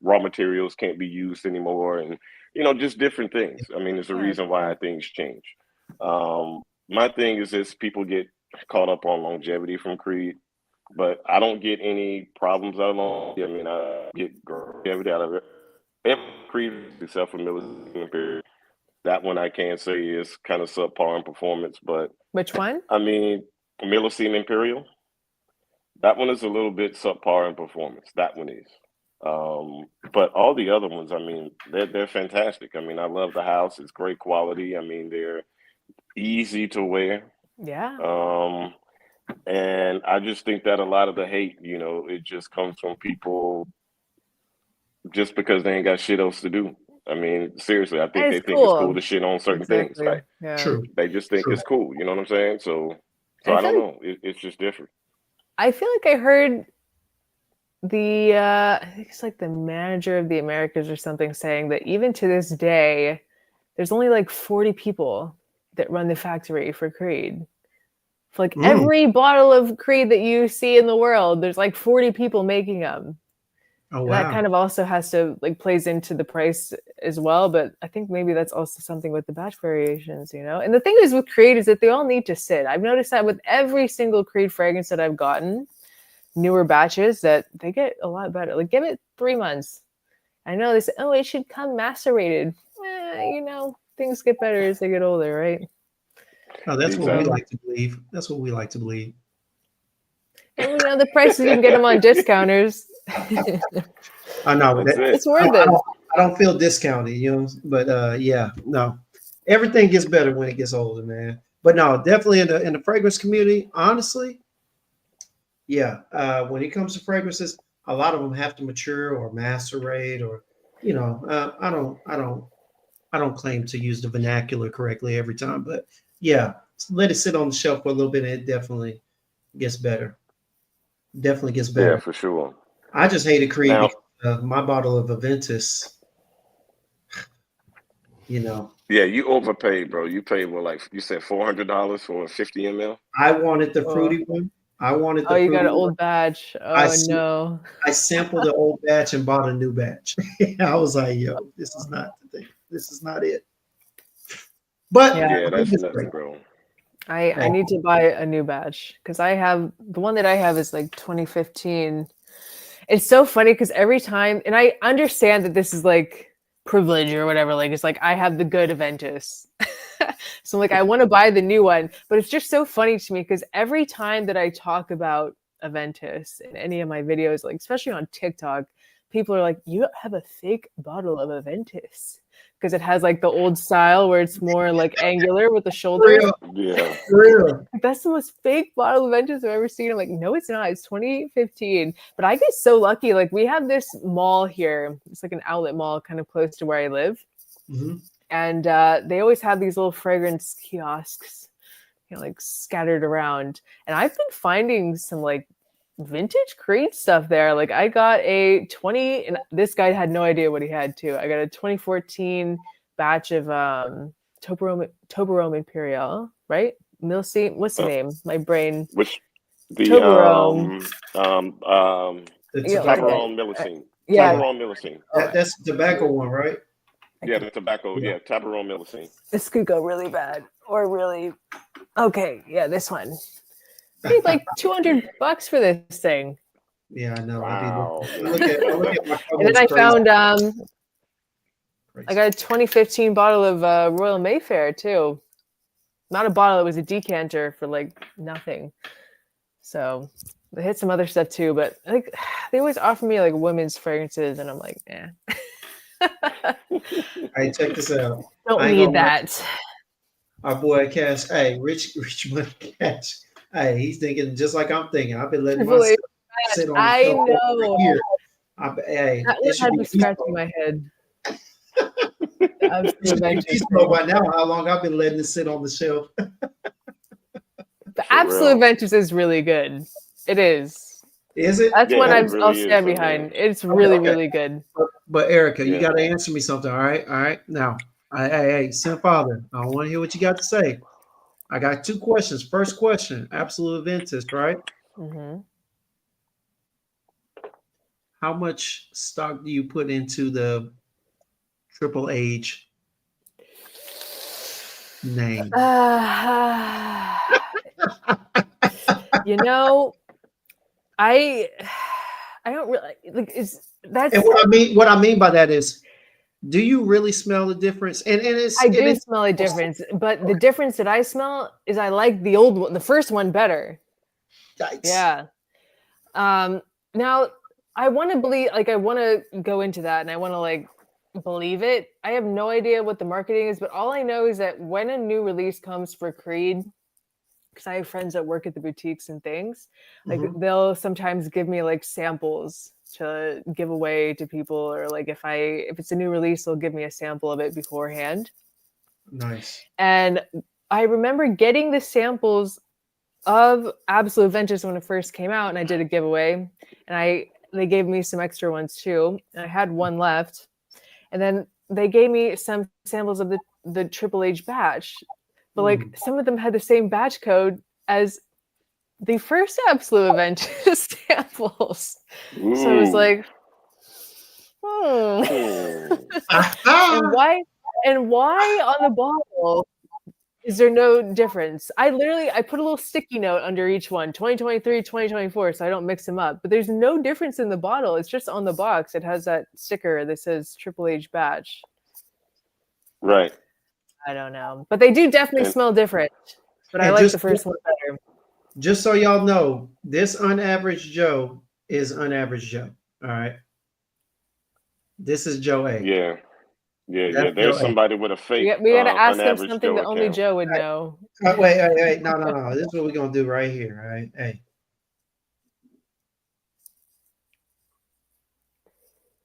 raw materials can't be used anymore, and, you know, just different things. I mean, there's a reason why things change. My thing is this: people get caught up on longevity from Creed, but I don't get any problems out of longevity. I mean, I get longevity out of it. Every Creed except for Millesine Imperial. That one I can say is kind of subpar in performance, but which one? I mean, Millesine Imperial. That one is a little bit subpar in performance. That one is. But all the other ones, I mean, they're fantastic. I mean, I love the house. It's great quality. I mean, they're easy to wear. Yeah. And I just think that a lot of the hate, you know, it just comes from people just because they ain't got shit else to do. I mean, seriously, I think they think it's cool to shit on certain things. Like, True. They just think it's cool. You know what I'm saying? So I don't know. It's just different. I feel like I heard I think it's like the manager of the Americas or something saying that even to this day, there's only like 40 people that run the factory for Creed. For like every bottle of Creed that you see in the world, there's like 40 people making them. Oh And that wow. kind of also has to like plays into the price as well. But I think maybe that's also something with the batch variations, you know? And the thing is with Creed is that they all need to sit. I've noticed that with every single Creed fragrance that I've gotten, newer batches, that they get a lot better. Like give it 3 months. I know they say, oh, it should come macerated. You know, things get better as they get older, right? Oh, that's what we Exactly. like to believe. That's what we like to believe. And we know the prices you can get them on discounters. I know That's that. it. It's worth it. I don't feel discounted, you know. But yeah, no, everything gets better when it gets older, man. But no, definitely in the fragrance community, honestly, yeah. When it comes to fragrances, a lot of them have to mature or macerate, or you know, I don't claim to use the vernacular correctly every time, but yeah, let it sit on the shelf for a little bit, and it definitely gets better. Definitely gets Yeah, better. for sure. I just hated Creed Now, because my bottle of Aventus, you know, yeah, you overpaid, bro. You paid what, like you said, $400 for a 50 ml. I wanted the Oh, fruity one. I wanted oh, the you got fruity an one. old batch. I Oh s- no. I sampled the old batch and bought a new batch. I was like, yo, this is not the thing. This is not it. But Yeah. Yeah, Creed that's is nuts, great. bro. I Hey, need to buy a new batch because I have the one that I have is like 2015. It's so funny because every time, and I understand that this is like privilege or whatever, like it's like I have the good Aventus. So like I want to buy the new one, but it's just so funny to me because every time that I talk about Aventus in any of my videos, like especially on TikTok, people are like, "You have a fake bottle of Aventus." Because it has like the old style where it's more like angular with the for shoulder. real, Yeah. for real. That's the most fake bottle of Vengeance I've ever seen. I'm like, no, it's not. It's 2015. But I get so lucky. Like, we have this mall here. It's like an outlet mall kind of close to where I live. Mhm. And they always have these little fragrance kiosks, you know, like scattered around. And I've been finding some like vintage Creed stuff there. Like, I got a 20, and this guy had no idea what he had too. I got a 2014 batch of Toblerone Imperial, right? Milsey, what's the Uh, name? My brain. which the Toblerone. The Yeah, like tobacco. a Tabaron Millicene. yeah. Yeah, Tabaron Millicene. Oh, that's the tobacco one, right? I Yeah, could, the tobacco. Yeah. Yeah, Tabaron Millicene. this could go really bad or really okay. Yeah, this one. Paid like $200 for this thing, Yeah, I know. Wow. I look at my and then cupboards I crazy. found I Crazy. got a 2015 bottle of Royal Mayfair too. Not a bottle; it was a decanter for like nothing. So they hit some other stuff too, but like they always offer me like women's fragrances, and I'm like, eh. Hey, check this out. Don't I ain't need gonna lie. that. Our boy Cash, hey, Rich Money Cash. Hey, he's thinking just like I'm thinking. I've been letting my Triple H stuff sit on the I shelf for over a know. year. Hey, That it one should had be me scratching peaceful. my head. It The absolute should be Vengeance peaceful thing. by now. How long I've been letting it sit on the shelf? The For absolute real. Vengeance is really good. It is. Is it? That's one Yeah, it I'll really is, stand though, man. behind. It's Okay, really, okay. really good. But Erica, you Yeah. got to answer me something. All right, all right. Now, hey, Sin Father, I want to hear what you got to say. I got two questions. First question, absolute Ventus, right? Hmm. How much stock do you put into the Triple H name? You know, I I don't really like is that's And what I mean by that is, do you really smell the difference? And I and do it's smell a difference, but the okay. difference that I smell is I like the old one, the first one better. Yikes. Yeah. Um, now I want to believe, like, I want to go into that and I want to like believe it. I have no idea what the marketing is, but all I know is that when a new release comes for Creed, because I have friends that work at the boutiques and things, like Mhm. they'll sometimes give me like samples to give away to people, or like if it's a new release, they'll give me a sample of it beforehand. Nice. And I remember getting the samples of Absolute Vengeance when it first came out, and I did a giveaway, and they gave me some extra ones too. And I had one left, and then they gave me some samples of the Triple H batch, but like Mm. some of them had the same batch code as the first Absolute Vengeance samples. So I was Ooh. like, And why on the bottle is there no difference? I put a little sticky note under each one, 2023, 2024, so I don't mix them up. But there's no difference in the bottle. It's just on the box. It has that sticker that says Triple H batch. Right. I don't know. But they do definitely smell different. But I like the first one better. Just so y'all know, this unaverage Joe is unaverage Joe. All right. This is Joe A. Yeah. Yeah. That's There's Joe somebody with a fake. We got to ask them unaverage something Joe that only account. Joe would know. Wait. No. This is what we're going to do right here. All right. Hey.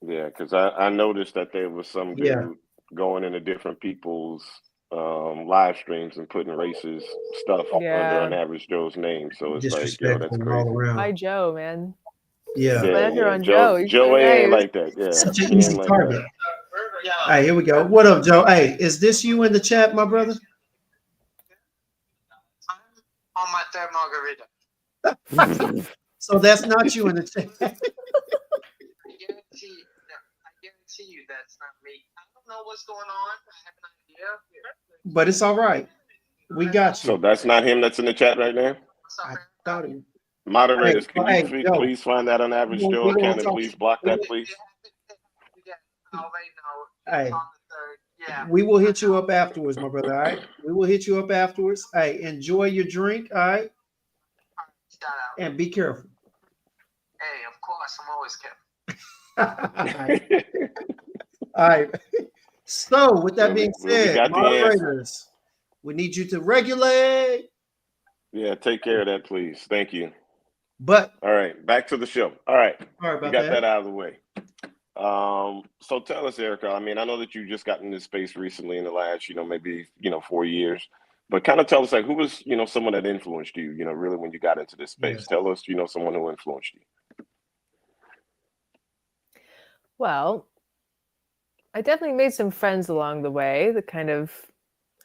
Yeah, because I noticed that there was some dude going into different people's live streams and putting racist stuff under an average Joe's name. So it's like, yo, that's crazy. All around. Hi, Joe, man. Yeah. On Joe so ain't nice. like that. Yeah. Such an easy target. All right, here we go. What up, Joe? Hey, is this you in the chat, my brother? I'm on my third margarita. So that's not you in the chat. I guarantee you that's not me. I don't know what's going on. I have an idea. But it's all right. We got you. So that's not him that's in the chat right now? I thought it. Moderators, can you please find that unaverage Joe account and please block that, please? Hey, we will hit you up afterwards, my brother. All right, we will hit you up afterwards. Hey, enjoy your drink. All right, and be careful. Hey, of course, I'm always careful. All right. So, with that being said, moderators, we need you to regulate. Yeah, take care of that, please. Thank you. But all right, back to the show. All right, about got that out of the way. So tell us, Erica. I mean, I know that you just got in this space recently in the last, maybe 4 years, but kind of tell us, like, who was, someone that influenced you, really when you got into this space. Tell us, someone who influenced you. Well, I definitely made some friends along the way that kind of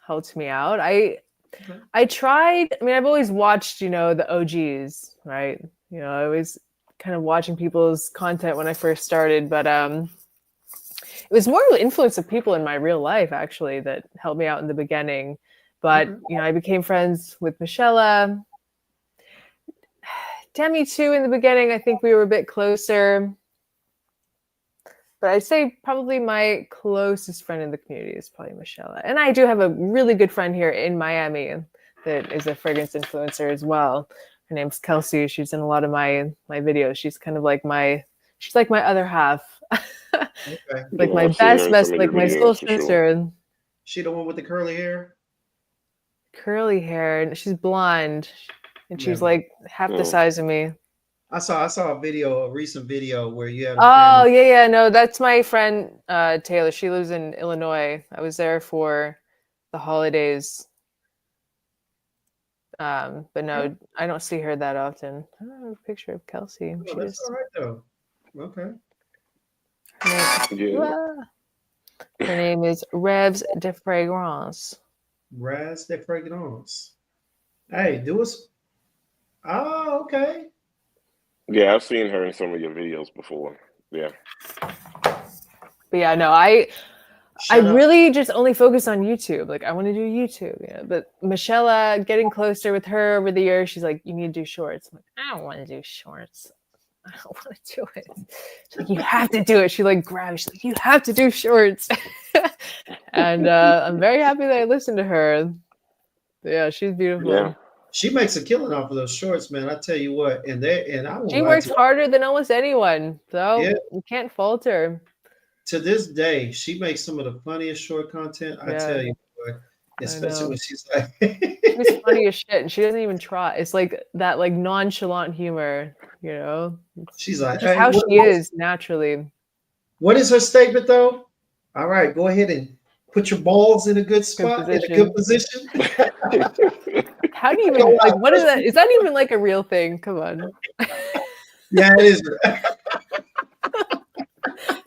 helped me out. I tried. I mean, I've always watched, the OGs, right? I was kind of watching people's content when I first started, but it was more of the influence of people in my real life, actually, that helped me out in the beginning. But, I became friends with Michelle. Demi, too, in the beginning. I think we were a bit closer. But I'd say probably my closest friend in the community is probably Michelle. And I do have a really good friend here in Miami that is a fragrance influencer as well. Her name's Kelsey. She's in a lot of my videos. She's kind of like my other half. Okay. Like my best, like my soul sister. Sure. She the one with the curly hair? Curly hair. And she's blonde. And she's like half the size of me. I saw a recent video where you had no, that's my friend Taylor. She lives in Illinois. I was there for the holidays. But no, I don't see her that often. I don't have a picture of Kelsey. Oh, that's all right though. Okay. Her name is Revs de Fragrance. Revs de Fragrance. Hey, do us. Oh, okay. Yeah, I've seen her in some of your videos before. Yeah. But yeah, no, I really just only focus on YouTube. Like, I want to do YouTube, But Michelle, getting closer with her over the years, she's like, you need to do shorts. I'm like, I don't want to do shorts. I don't want to do it. She's like, you have to do it. She like grabs. She's like, you have to do shorts. And I'm very happy that I listened to her. But yeah, she's beautiful. Yeah. She makes a killing off of those shorts, man. I tell you what, she works harder than almost anyone, so you can't fault her. To this day, she makes some of the funniest short content. I tell you what, especially when she's like, she's funny as shit, and she doesn't even try. It's like that, like nonchalant humor, She's like, just how she is naturally. What is her statement though? All right, go ahead and put your balls in a good spot, in a good position. How do you even like? What is that? Is that even like a real thing? Come on. Yeah, it is.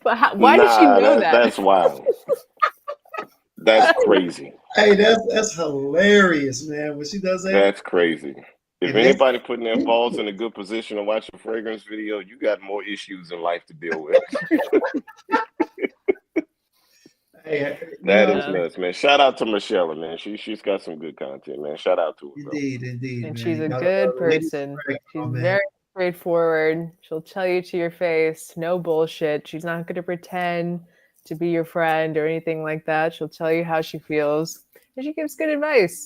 But why did she know that? That's wild. That's crazy. Hey, that's hilarious, man. When she does that, that's crazy. If anybody putting their balls in a good position to watch a fragrance video, you got more issues in life to deal with. That is Yeah. nuts, man. Shout out to Michelle, man. She's got some good content, man. Shout out to her, bro. Indeed, And man. she's You a gotta good love Lady person. Frank, She's oh, man. very straightforward. She'll tell you to your face, no bullshit. She's not going to pretend to be your friend or anything like that. She'll tell you how she feels, and she gives good advice.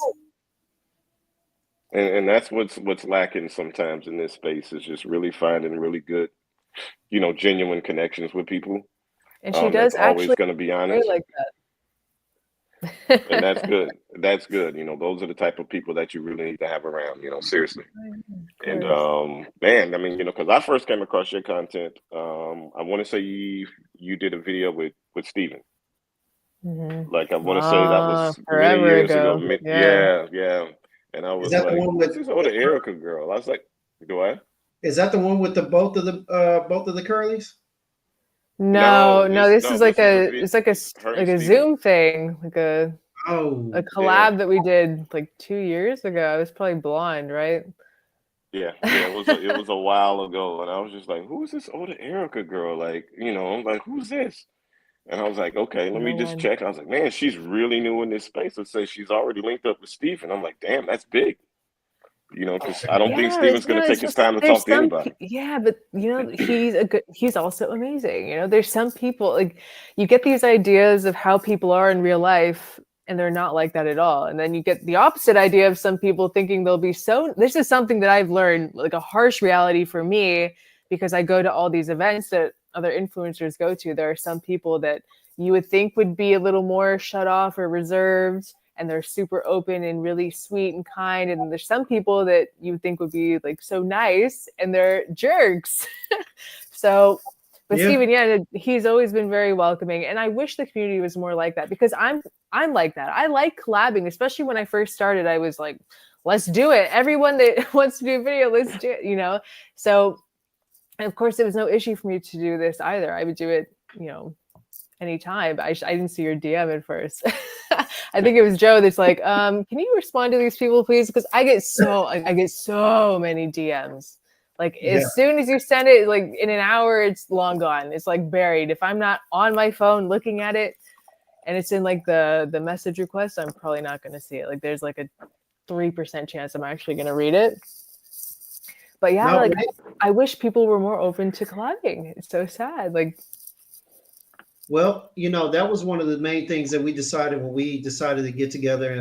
And that's what's lacking sometimes in this space is just really finding really good, you know, genuine connections with people. And she That's does always actually going to be very honest, like and that's that. good. That's good. You know, those are the type of people that you really need to have around. You know, seriously. Of And course. man, I mean, you know, because I first came across your content, I want to say you did a video with Steven. Mhm. Like I want to say that was many Forever years ago. ago. Yeah. Yeah, yeah. And I Is was that the like, one who's with? this Eau De Erica girl? I was like, do I? Is that the one with the both of the curlies? No, no, this No, is like this is a it's her and like a Steven. Zoom thing, like a Oh, Yeah, collab that we did like 2 years ago. I was probably blonde, right? yeah. It was a while ago, and I was just like, who is this Eau De Erica girl? Like, you know, I'm like, who's this? And I was like, okay, let me No just one. check. I was like, man, she's really new in this space. It says she's already linked up with Steven. I'm like, damn, that's big. You know, because I don't think Yeah, Steven's going to it's take his just time to there's talk to some anybody. yeah, but he's also amazing. There's some people like you get these ideas of how people are in real life and they're not like that at all. And then you get the opposite idea of some people thinking they'll be so this is something that I've learned, like a harsh reality for me, because I go to all these events that other influencers go to. There are some people that you would think would be a little more shut off or reserved, and they're super open and really sweet and kind. And there's some people that you would think would be like so nice and they're jerks. So, but yeah. Steven, yeah, he's always been very welcoming. And I wish the community was more like that, because I'm like that. I like collabing, especially when I first started. I was like, let's do it. Everyone that wants to do a video, let's do it, So, and of course, it was no issue for me to do this either. I would do it, anytime. But I didn't see your DM at first. I think it was Joe that's like, can you respond to these people, please? Because I get so many DMs. Like Yeah. as soon as you send it, like in an hour, it's long gone. It's like buried. If I'm not on my phone looking at it and it's in like the message request, I'm probably not going to see it. Like there's like a 3% chance I'm actually going to read it. But yeah, No, like I wish people were more open to collabing. It's so sad. Like, well, that was one of the main things that we decided when we decided to get together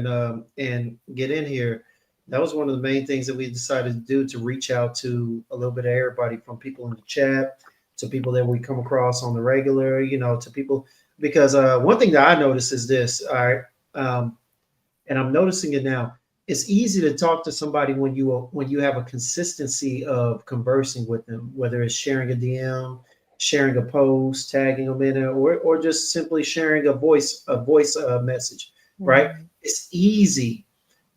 and get in here. That was one of the main things that we decided to do, to reach out to a little bit of everybody, from people in the chat to people that we come across on the regular, to people, because one thing that I noticed is this, all right, and I'm noticing it now. It's easy to talk to somebody when you have a consistency of conversing with them, whether it's sharing a DM, sharing a post, tagging them in it, or just simply sharing a voice message, right? It's easy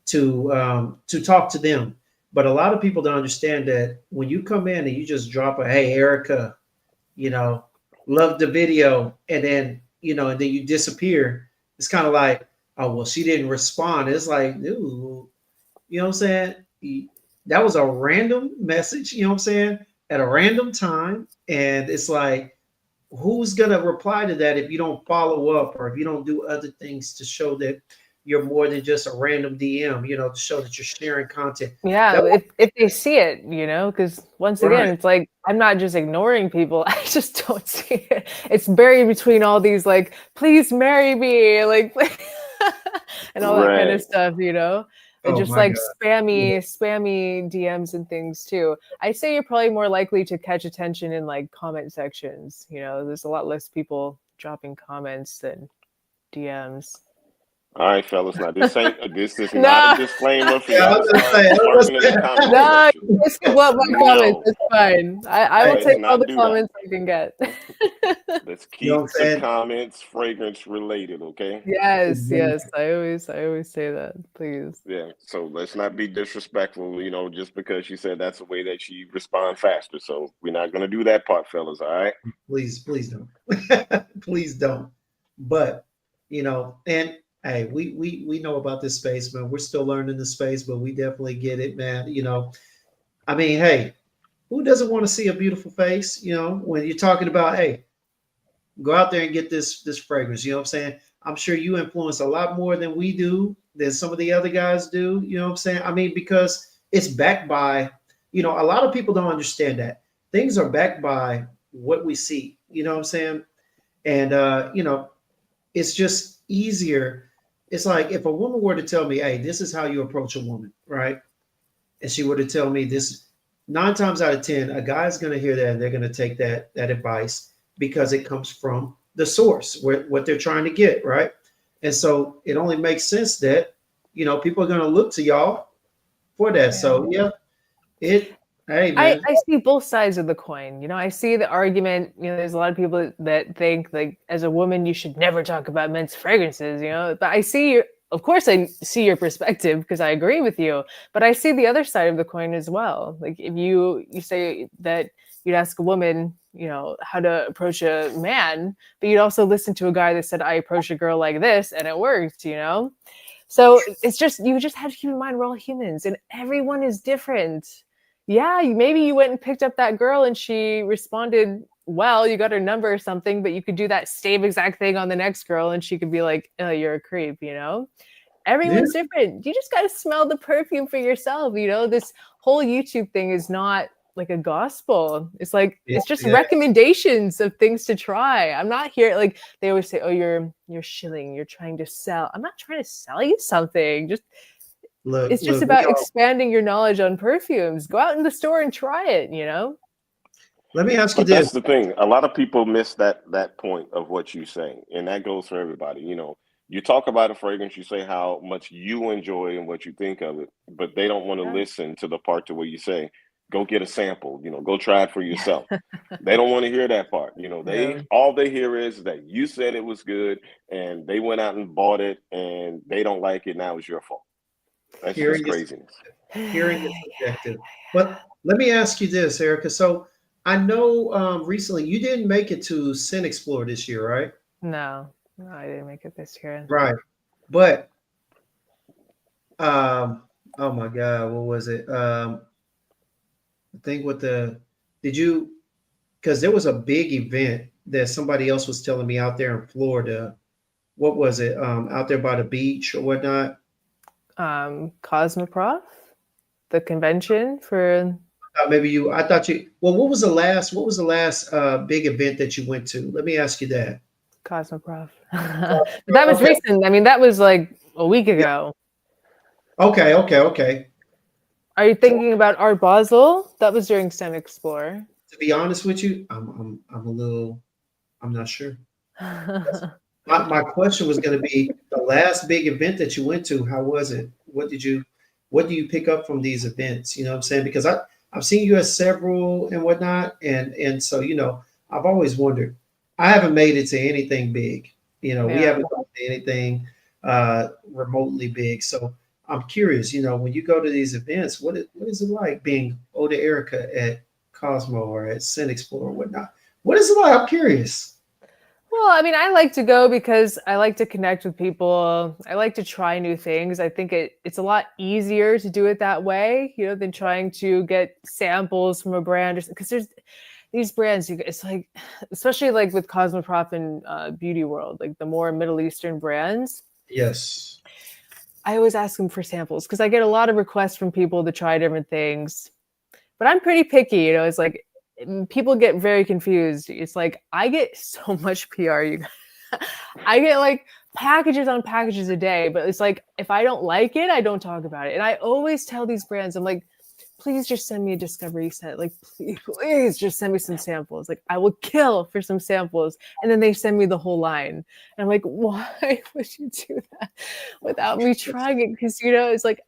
to talk to them, but a lot of people don't understand that when you come in and you just drop a "Hey Erica," love the video, and then and then you disappear. It's kind of like, oh well, she didn't respond. It's like, dude, you know what I'm saying? That was a random message, you know what I'm saying? At a random time. And it's like, who's going to reply to that if you don't follow up, or if you don't do other things to show that you're more than just a random DM, to show that you're sharing content? yeah, if they see it, because once again, Right. it's like I'm not just ignoring people. I just don't see it. It's buried between all these like, please marry me, like and all that kind of Right. stuff, And Oh just my like God. spammy DMs and things too. I'd say you're probably more likely to catch attention in like comment sections. There's a lot less people dropping comments than DMs. All right, fellas. Now this is not a No, disclaimer for Yeah, I y'all was to gonna start say, twerking in the comment no, section. you guys can blow up my comments. No, It's fine. I will let's take all not the do that. comments I can get. Let's you know what I'm keep the saying? comments fragrance related, okay? Yes, Exactly. I always say that. Please. Yeah. So let's not be disrespectful, just because she said that's the way that she respond faster. So we're not gonna do that part, fellas. All right. Please don't. Please don't. But and hey, we know about this space, man. We're still learning the space, but we definitely get it, man. I mean, hey, who doesn't want to see a beautiful face? When you're talking about, hey, go out there and get this fragrance. You know what I'm saying? I'm sure you influence a lot more than we do, than some of the other guys do. You know what I'm saying? I mean, because it's backed by, a lot of people don't understand that things are backed by what we see. You know what I'm saying? And it's just easier. It's like if a woman were to tell me, "Hey, this is how you approach a woman," right? And she were to tell me this, 9 times out of 10, a guy's going to hear that and they're going to take that advice because it comes from the source, what they're trying to get, right? And so it only makes sense that people are going to look to y'all for that. Yeah. So yeah, hey I man, see both sides of the coin. I see the argument. There's a lot of people that think like as a woman you should never talk about men's fragrances. But I see of course I see your perspective because I agree with you. But I see the other side of the coin as well. Like if you say that you'd ask a woman, how to approach a man, but you'd also listen to a guy that said I approach a girl like this and it worked. So it's just you just have to keep in mind we're all humans and everyone is different. Yeah, maybe you went and picked up that girl and she responded well, you got her number or something, but you could do that same exact thing on the next girl and she could be like, oh, you're a creep, Everyone's different. You just got to smell the perfume for yourself, This whole YouTube thing is not like a gospel. It's like it's just recommendations of things to try. I'm not here like they always say, oh, you're shilling, you're trying to sell. I'm not trying to sell you something. It's just about expanding your knowledge on perfumes. Go out in the store and try it, Let me ask you But this. that's the thing. A lot of people miss that point of what you're saying, and that goes for everybody. You talk about a fragrance, you say how much you enjoy and what you think of it, but they don't want to listen to the part to where you say, "Go get a sample." Go try it for yourself. They don't want to hear that part. All they hear is that you said it was good, and they went out and bought it, and they don't like it. Now it's your fault. That's just craziness. Hearing is subjective. But let me ask you this, Erica. So I know recently you didn't make it to Sin Explore this year, right? No, I didn't make it this year. Right. But oh my God, what was it? I think because there was a big event that somebody else was telling me out there in Florida. What was it? Out there by the beach or whatnot? Cosmoprof, the convention for I thought you well, what was the last big event that you went to? Let me ask you that. Cosmoprof. That was recent. I mean, that was like a week ago. Okay. Are you thinking about Art Basel? That was during Sun Explore. To be honest with you, I'm not sure. My question was going to be the last big event that you went to. How was it? What do you pick up from these events? You know what I'm saying? Because I've seen you at several and whatnot, and so I've always wondered. I haven't made it to anything big. We haven't done anything remotely big. So I'm curious. When you go to these events, what is it like being Eau De Erica at Cosmo or at Sin Explore or whatnot? What is it like? I'm curious. Well, I mean, I like to go because I like to connect with people. I like to try new things. I think it's a lot easier to do it that way, than trying to get samples from a brand. Because there's these brands, it's like, especially like with Cosmoprof and Beauty World, like the more Middle Eastern brands. Yes. I always ask them for samples because I get a lot of requests from people to try different things. But I'm pretty picky, it's like, people get very confused. It's like I get so much PR. I get like packages on packages a day, but it's like if I don't like it, I don't talk about it. And I always tell these brands, I'm like, please just send me a discovery set. Like, please just send me some samples. Like, I will kill for some samples. And then they send me the whole line. And I'm like, why would you do that without me trying it? Because it's like,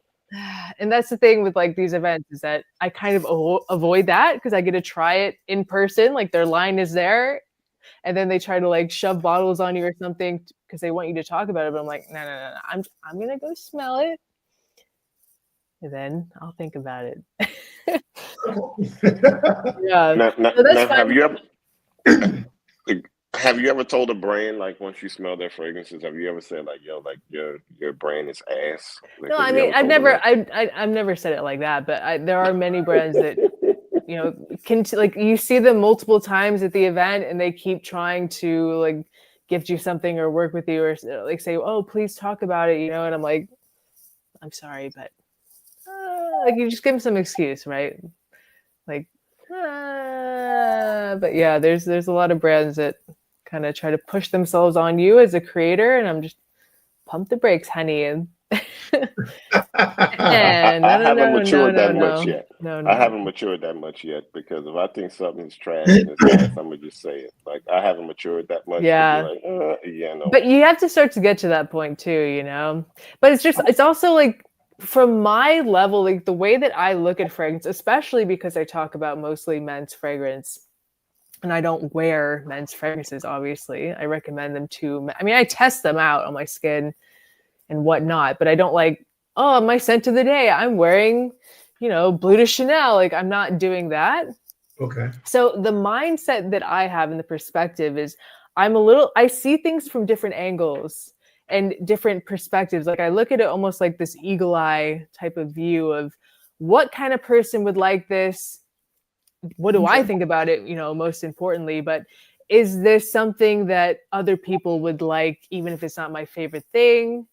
and that's the thing with like these events is that I kind of avoid that because I get to try it in person. Like their line is there, and then they try to like shove bottles on you or something because they want you to talk about it. But I'm like, no. I'm gonna go smell it, and then I'll think about it. Yeah. Now, have you ever told a brand like once you smell their fragrances, have you ever said like, yo, like your brand is ass? Like, no, I mean, I've never said it like that, but there are many brands that can like you see them multiple times at the event and they keep trying to like gift you something or work with you or like say, oh, please talk about it, and I'm like, I'm sorry, but like you just give them some excuse, right? Like, but yeah, there's a lot of brands that kind of try to push themselves on you as a creator, and I'm just pump the brakes, honey. And I haven't matured that much no, yet. no, I no. haven't matured that much yet because if I think something's trash and it's ass, I'm gonna just say it. Like I haven't matured that much to Yeah. be like, yeah, no. But you have to start to get to that point too, But it's also like from my level, like the way that I look at fragrance, especially because I talk about mostly men's fragrance. And I don't wear men's fragrances, obviously. I recommend them to, I test them out on my skin and whatnot, but I don't like, oh, my scent of the day, I'm wearing, Bleu de Chanel. Like, I'm not doing that. Okay. So the mindset that I have and the perspective is I see things from different angles and different perspectives. Like I look at it almost like this eagle eye type of view of what kind of person would like this? What do I think about it, most importantly, but is this something that other people would like, even if it's not my favorite thing?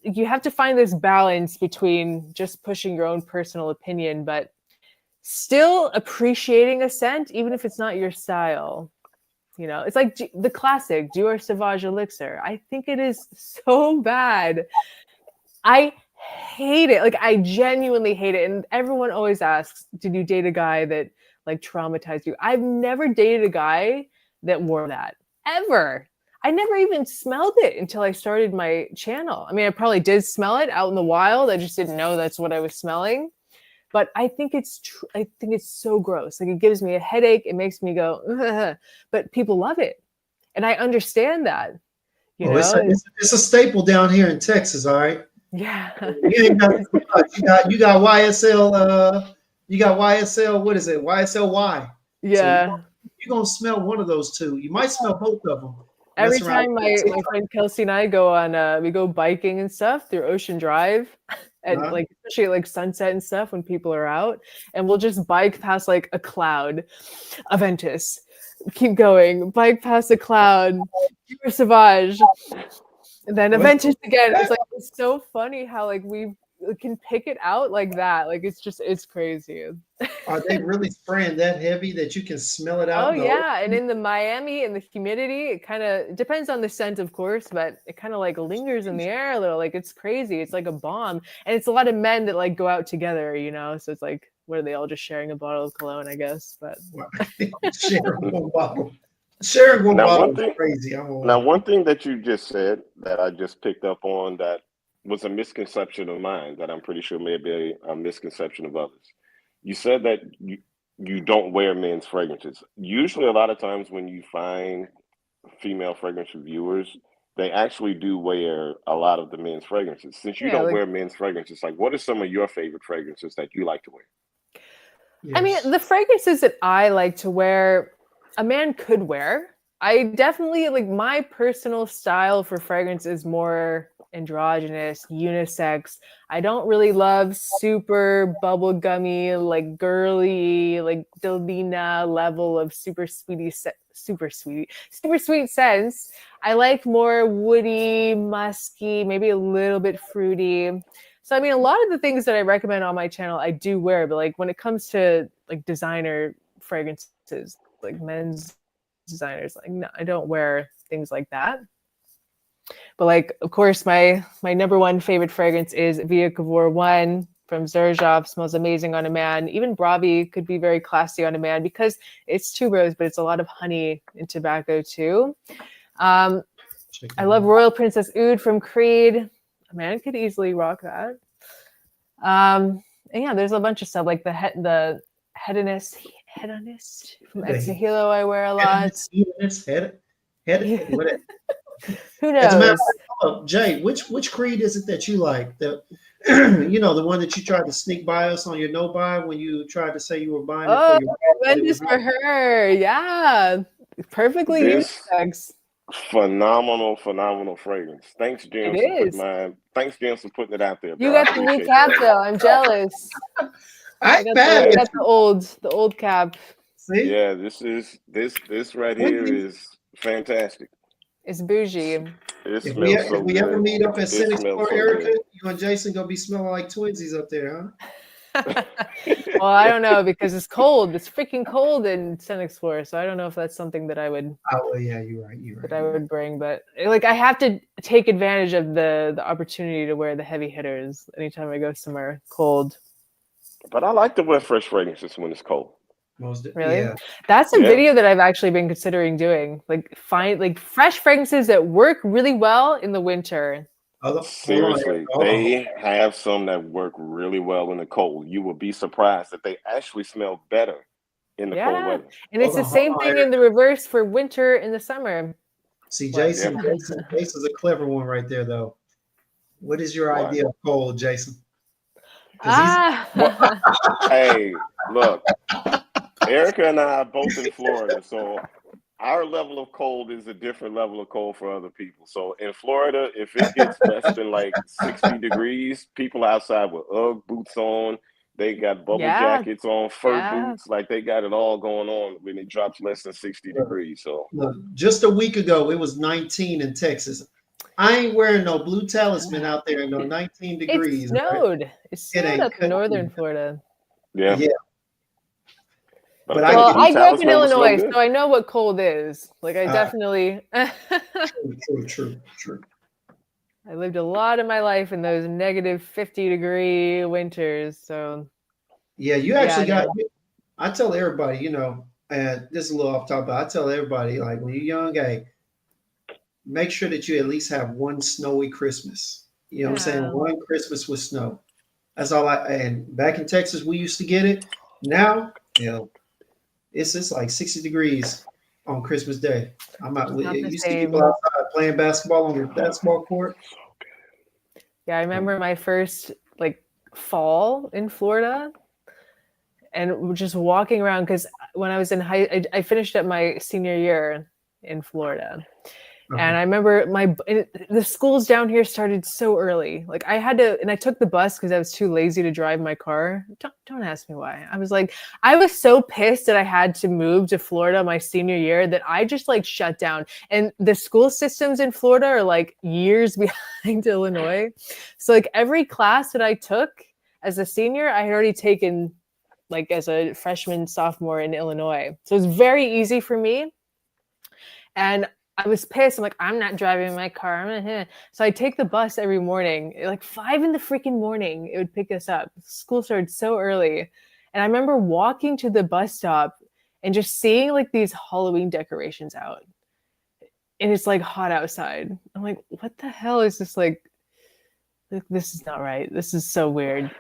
You have to find this balance between just pushing your own personal opinion, but still appreciating a scent, even if it's not your style. It's like the classic Dior Sauvage Elixir. I think it is so bad. I hate it. Like I genuinely hate it. And everyone always asks, did you date a guy that like traumatized you? I've never dated a guy that wore that ever. I never even smelled it until I started my channel. I probably did smell it out in the wild. I just didn't know that's what I was smelling. But I think it's so gross. Like it gives me a headache. It makes me go, ugh. But people love it. And I understand that. It's a staple down here in Texas, all right? Yeah. You ain't got you got YSL you got YSL, what is it? YSLY. Yeah. So you're gonna smell one of those two. You might smell both of them. Every time my friend Kelsey and I go on we go biking and stuff through Ocean Drive and like especially at like sunset and stuff when people are out, and we'll just bike past like a cloud, Aventus, keep going, bike past a cloud, Dior Sauvage, and then Aventus again. It's so funny how like we can pick it out like that. Like it's crazy. Are they really spraying that heavy that you can smell it out? Oh yeah, and in the Miami and the humidity, it kind of depends on the scent, of course, but it kind of like lingers in the air a little. Like it's crazy. It's like a bomb, and it's a lot of men that like go out together, So it's like, what are they all just sharing a bottle of cologne? I guess, but sharing one bottle. Sharing one bottle is crazy. Now, one thing that you just said that I just picked up on that was a misconception of mine that I'm pretty sure may be a misconception of others. You said that you don't wear men's fragrances. Usually, a lot of times when you find female fragrance reviewers, they actually do wear a lot of the men's fragrances. Since you don't wear men's fragrances, like what are some of your favorite fragrances that you like to wear? Yes. The fragrances that I like to wear, a man could wear. I definitely like my personal style for fragrance is more androgynous, unisex. I don't really love super bubblegummy, like girly, like Delvina level of super sweet scents. I like more woody, musky, maybe a little bit fruity. So a lot of the things that I recommend on my channel I do wear, but like when it comes to like designer fragrances, like men's designers, like no, I don't wear things like that. But like, of course, my number one favorite fragrance is Via Cavour 1 from Xerjoff. Smells amazing on a man. Even Bravi could be very classy on a man because it's tuberose, but it's a lot of honey and tobacco too. I love Royal Princess Oud from Creed. A man could easily rock that. And yeah, there's a bunch of stuff like the hedonist from Ex Nihilo I wear a lot. Who knows? As a matter of fact, Jay, which Creed is it that you like? The the one that you tried to sneak by us on your no buy when you tried to say you were buying it for your Vengeance for her. Yeah. Perfectly unisex. Phenomenal fragrance. Thanks, Gemz. Thanks, Gemz, for putting it out there. Bro. You got the new cap though. I'm jealous. I got the old cap. See? Yeah, this right here is fantastic. It's bougie. It If smells so we ever good. meet up at It Cynics smells for so Erica, good. you and Jason gonna be smelling like twinsies up there, huh? Well, I don't know because it's cold. It's freaking cold in Sun Explorer, so I don't know if that's something that I would Oh well, yeah, you're right. You're right. that I would bring. But like, I have to take advantage of the opportunity to wear the heavy hitters anytime I go somewhere cold. But I like to wear fresh fragrances when it's cold. Really? Yeah. That's a Yeah. video that I've actually been considering doing. Like find like fresh fragrances that work really well in the winter. Hold on, Seriously, hold on. they have some that work really well in the cold. You will be surprised that they actually smell better in the cold Yeah. weather. And it's Hold the on, same hold on, thing in the reverse for winter and the summer. See, What? Jason, Jason's a clever one right there, though. What is your What? idea of cold, Jason? 'Cause Ah. Hey, look, Erica and I are both in Florida, so our level of cold is a different level of cold for other people. So in Florida, if it gets less than like 60 degrees, people outside with UGG boots on, they got bubble Yeah. jackets on, fur Yeah. boots, like they got it all going on when it drops less than 60 degrees. So Look, just a week ago, it was 19 in Texas. I ain't wearing no blue talisman out there in no 19 It degrees. Right? snowed. It snowed ain't up in cutting northern it. Florida. yeah. Yeah. But I I Well, think the I blue grew up in talisman was so Illinois, good. so I know what cold is. Like I definitely True. I lived a lot of my life in those negative 50-degree winters. So Yeah, you actually yeah, got. I tell everybody, and this is a little off topic, but I tell everybody, like when you're young, hey, make sure that you at least have one snowy Christmas. You know what I'm saying? Yeah. One Christmas with snow. That's all and back in Texas, we used to get it. Now, it's like 60 degrees on Christmas Day. I'm out. Not the You see same. people outside playing basketball on the basketball court. Yeah, I remember my first like fall in Florida and just walking around because when I was in I finished up my senior year in Florida. And I remember the schools down here started so early. Like I had to, and I took the bus because I was too lazy to drive my car. Don't ask me why. I was so pissed that I had to move to Florida my senior year that I just like shut down. And the school systems in Florida are like years behind Illinois. So like every class that I took as a senior, I had already taken like as a freshman, sophomore in Illinois. So it was very easy for me. And I was pissed. I'm like, I'm not driving my car. So I take the bus every morning, like 5 in the freaking morning. It would pick us up. School started so early. And I remember walking to the bus stop and just seeing like these Halloween decorations out. And it's like hot outside. I'm like, what the hell is this? Like, this is not right. This is so weird.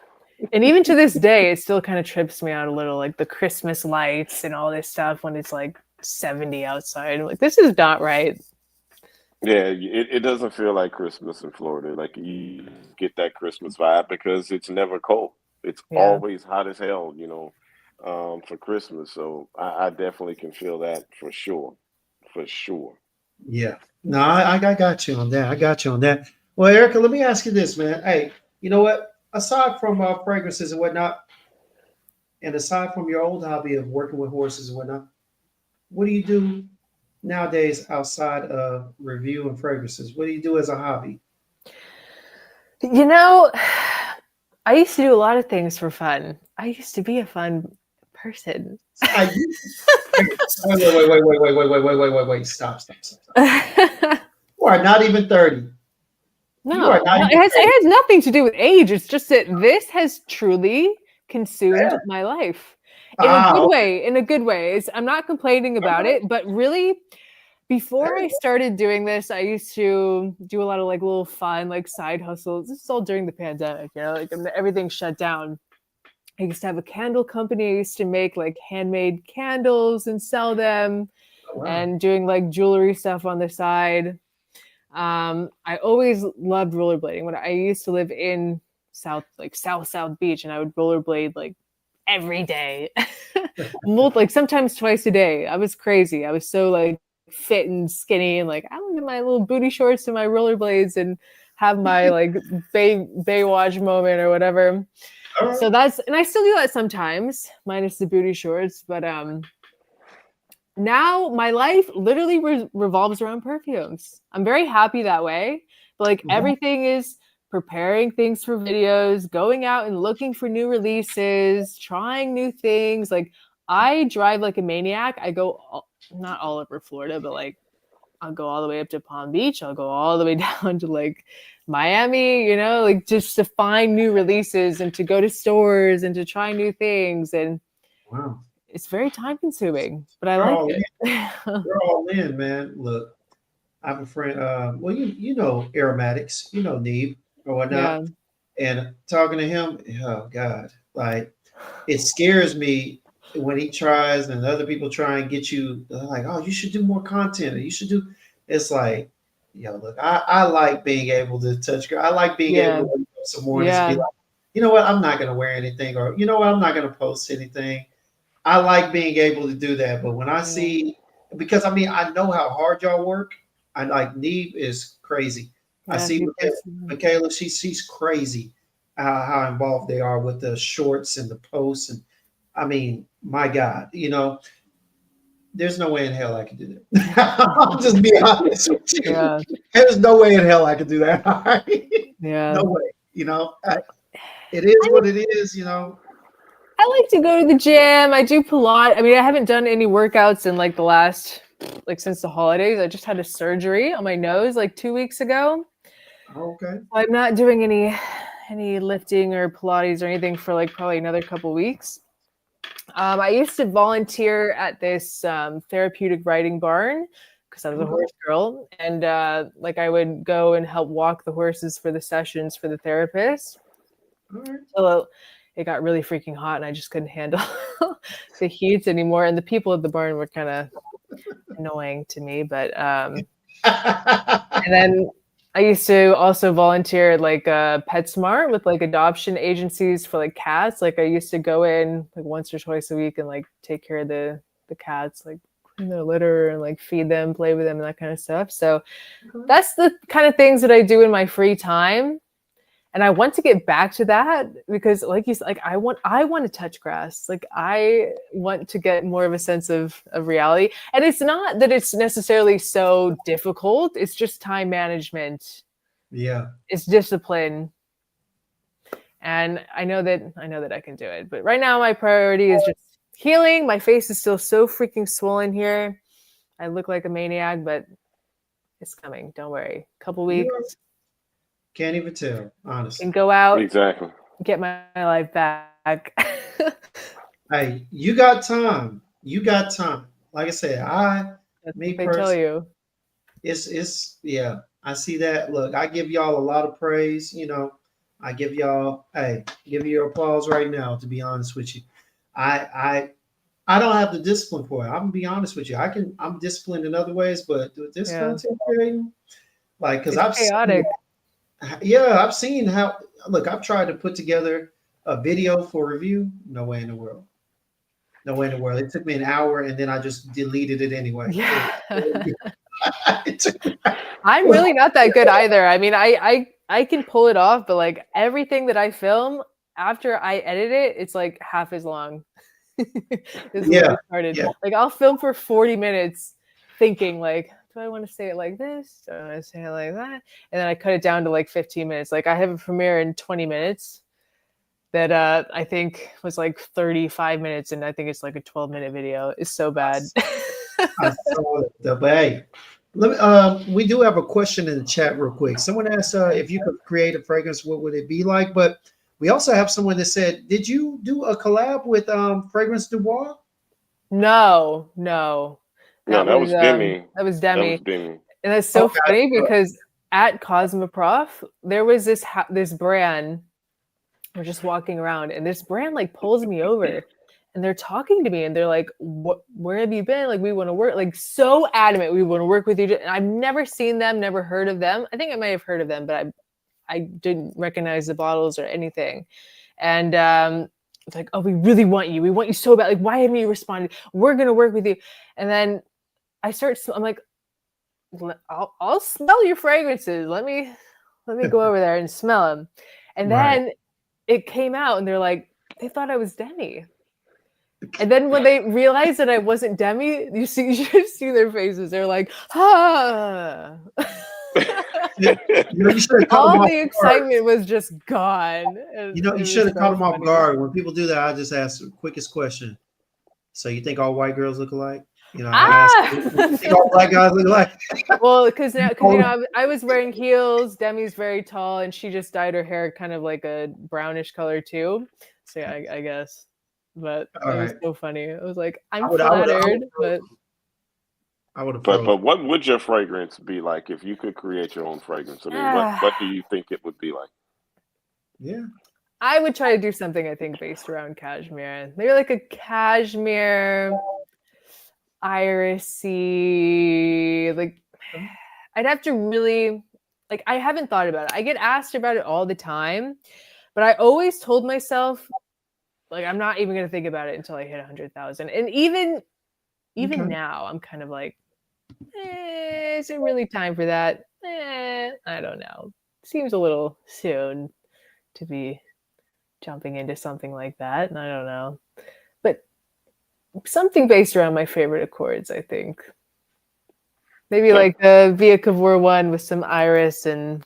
And even to this day, it still kind of trips me out a little, like the Christmas lights and all this stuff when it's like 70 outside. I'm like, this is not right. Yeah, it doesn't feel like Christmas in Florida. Like you get that Christmas vibe because it's never cold. It's always hot as hell, for Christmas. So I definitely can feel that for sure. For sure. Yeah. No, I got you on that. I got you on that. Well, Erica, let me ask you this, man. Hey, you know what? Aside from fragrances and whatnot, and aside from your old hobby of working with horses and whatnot, what do you do nowadays outside of review and fragrances? What do you do as a hobby? I used to do a lot of things for fun. I used to be a fun person. Wait. Stop. You are not even 30. No, it has nothing to do with age. It's just that this has truly consumed my life in a good way. In a good way. I'm not complaining about it, but really, before I started doing this, I used to do a lot of like little fun, like side hustles. This is all during the pandemic, like everything shut down. I used to have a candle company. I used to make like handmade candles and sell them, and doing like jewelry stuff on the side. I always loved rollerblading. When I used to live in South Beach, and I would rollerblade like every day, like sometimes twice a day. I was crazy. I was so like fit and skinny, and like I would get my little booty shorts and my rollerblades and have my like Baywatch moment or whatever. So and I still do that sometimes, minus the booty shorts. But now my life literally revolves around perfumes. I'm very happy that way. But like everything is preparing things for videos, going out and looking for new releases, trying new things. Like I drive like a maniac. I go not all over Florida, but like I'll go all the way up to Palm Beach. I'll go all the way down to like Miami, you know, like just to find new releases and to go to stores and to try new things. And Wow. it's very time consuming, but I You're like all it. You're all in, man. Look, I have a friend. Well, you know aromatics, you know Neve or Yeah. whatnot, and talking to him, oh God, like it scares me when he tries and other people try and get you like, oh, you should do more content. Or you should do. It's like, yo, look, I like being able to touch. I like being able Yeah. to wake up some mornings and be Yeah. like, you know what, I'm not gonna wear anything, or you know what, I'm not gonna post anything. I like being able to do that, but when I Yeah. see, because I mean, I know how hard y'all work. I like Neve is crazy. I Yeah. see You Michaela, she's crazy how involved they are with the shorts and the posts. And I mean, my God, you know, there's no way in hell I could do that. I'll just be honest with you. Yeah. There's no way in hell I could do that. All right? Yeah. No way. You know, it is what it is, you know. I like to go to the gym. I do Pilates. I mean, I haven't done any workouts in like the last, like since the holidays. I just had a surgery on my nose like 2 weeks ago. Okay. I'm not doing any lifting or Pilates or anything for like probably another couple weeks. I used to volunteer at this therapeutic riding barn because I was a horse girl, and like I would go and help walk the horses for the sessions for the therapist. All right. So it got really freaking hot, and I just couldn't handle the heat anymore. And the people at the barn were kind of annoying to me, but and then I used to also volunteer at like PetSmart with like adoption agencies for like cats. Like I used to go in like once or twice a week and like take care of the cats, like clean their litter and like feed them, play with them, and that kind of stuff. So that's the kind of things that I do in my free time. And I want to get back to that because, like you said, like I want to touch grass. Like I want to get more of a sense of reality. And it's not that it's necessarily so difficult. It's just time management. Yeah. It's discipline. And I know that I can do it. But right now, my priority is just healing. My face is still so freaking swollen here. I look like a maniac, but it's coming. Don't worry. Couple weeks. Can't even tell, honestly. And go out. Exactly. Get my life back. Hey, you got time. You got time. Like I said, They tell you. It's yeah. I see that. Look, I give y'all a lot of praise. You know, I give y'all, give you your applause right now. To be honest with you, I don't have the discipline for it. I'm gonna be honest with you. I'm disciplined in other ways, but this content creating, like, because I've chaotic. I've seen how. Look, I've tried to put together a video for review. No way in the world. No way in the world. It took me an hour, and then I just deleted it anyway. Yeah. I'm really not that good either. I mean, I can pull it off, but like everything that I film after I edit it, it's like half as long. Started. Yeah. Like I'll film for 40 minutes thinking like, do I want to say it like this? Do I want to say it like that? And then I cut it down to like 15 minutes. Like I have a premiere in 20 minutes that I think was like 35 minutes, and I think it's like a 12-minute video. It's so bad. I saw it. But hey, we do have a question in the chat real quick. Someone asked if you could create a fragrance, what would it be like? But we also have someone that said, did you do a collab with Fragrance Du Bois? No. That was Demi. That was Demi. And that's so funny because at Cosmoprof, there was this brand. We're just walking around, and this brand like pulls me over, and they're talking to me, and they're like, where have you been? Like, we want to work. Like, so adamant, we want to work with you. And I've never seen them, never heard of them. I think I might have heard of them, but I didn't recognize the bottles or anything. And it's like, oh, we really want you. We want you so bad. Like, why haven't you responded? We're gonna work with you. And then I'm like, I'll smell your fragrances. Let me go over there and smell them. And then it came out, and they're like, they thought I was Demi. And then when they realized that I wasn't Demi, you should see their faces. They're like, ah. You should have caught All them off the guard. excitement was just gone. You know, you It should was have caught so them off funny. guard. When people do that, I just ask the quickest question. So you think all white girls look alike? You know, I ask, you think all black guys look alike? Well, because you know, I was wearing heels. Demi's very tall, and she just dyed her hair kind of like a brownish color too. So yeah, I guess. But All it was right. so funny. It was like, I'm I would flattered, but I would have But frozen. what would your fragrance be like if you could create your own fragrance? I mean, what do you think it would be like? Yeah. I would try to do something, I think, based around cashmere. Maybe like a cashmere irisy, like I'd have to really, like, I haven't thought about it. I get asked about it all the time, but I always told myself, like, I'm not even going to think about it until I hit 100,000. And even Okay. now, I'm kind of like, is it really time for that? I don't know. Seems a little soon to be jumping into something like that. And I don't know. But something based around my favorite accords, I think. Maybe like the Via Cavour one with some iris and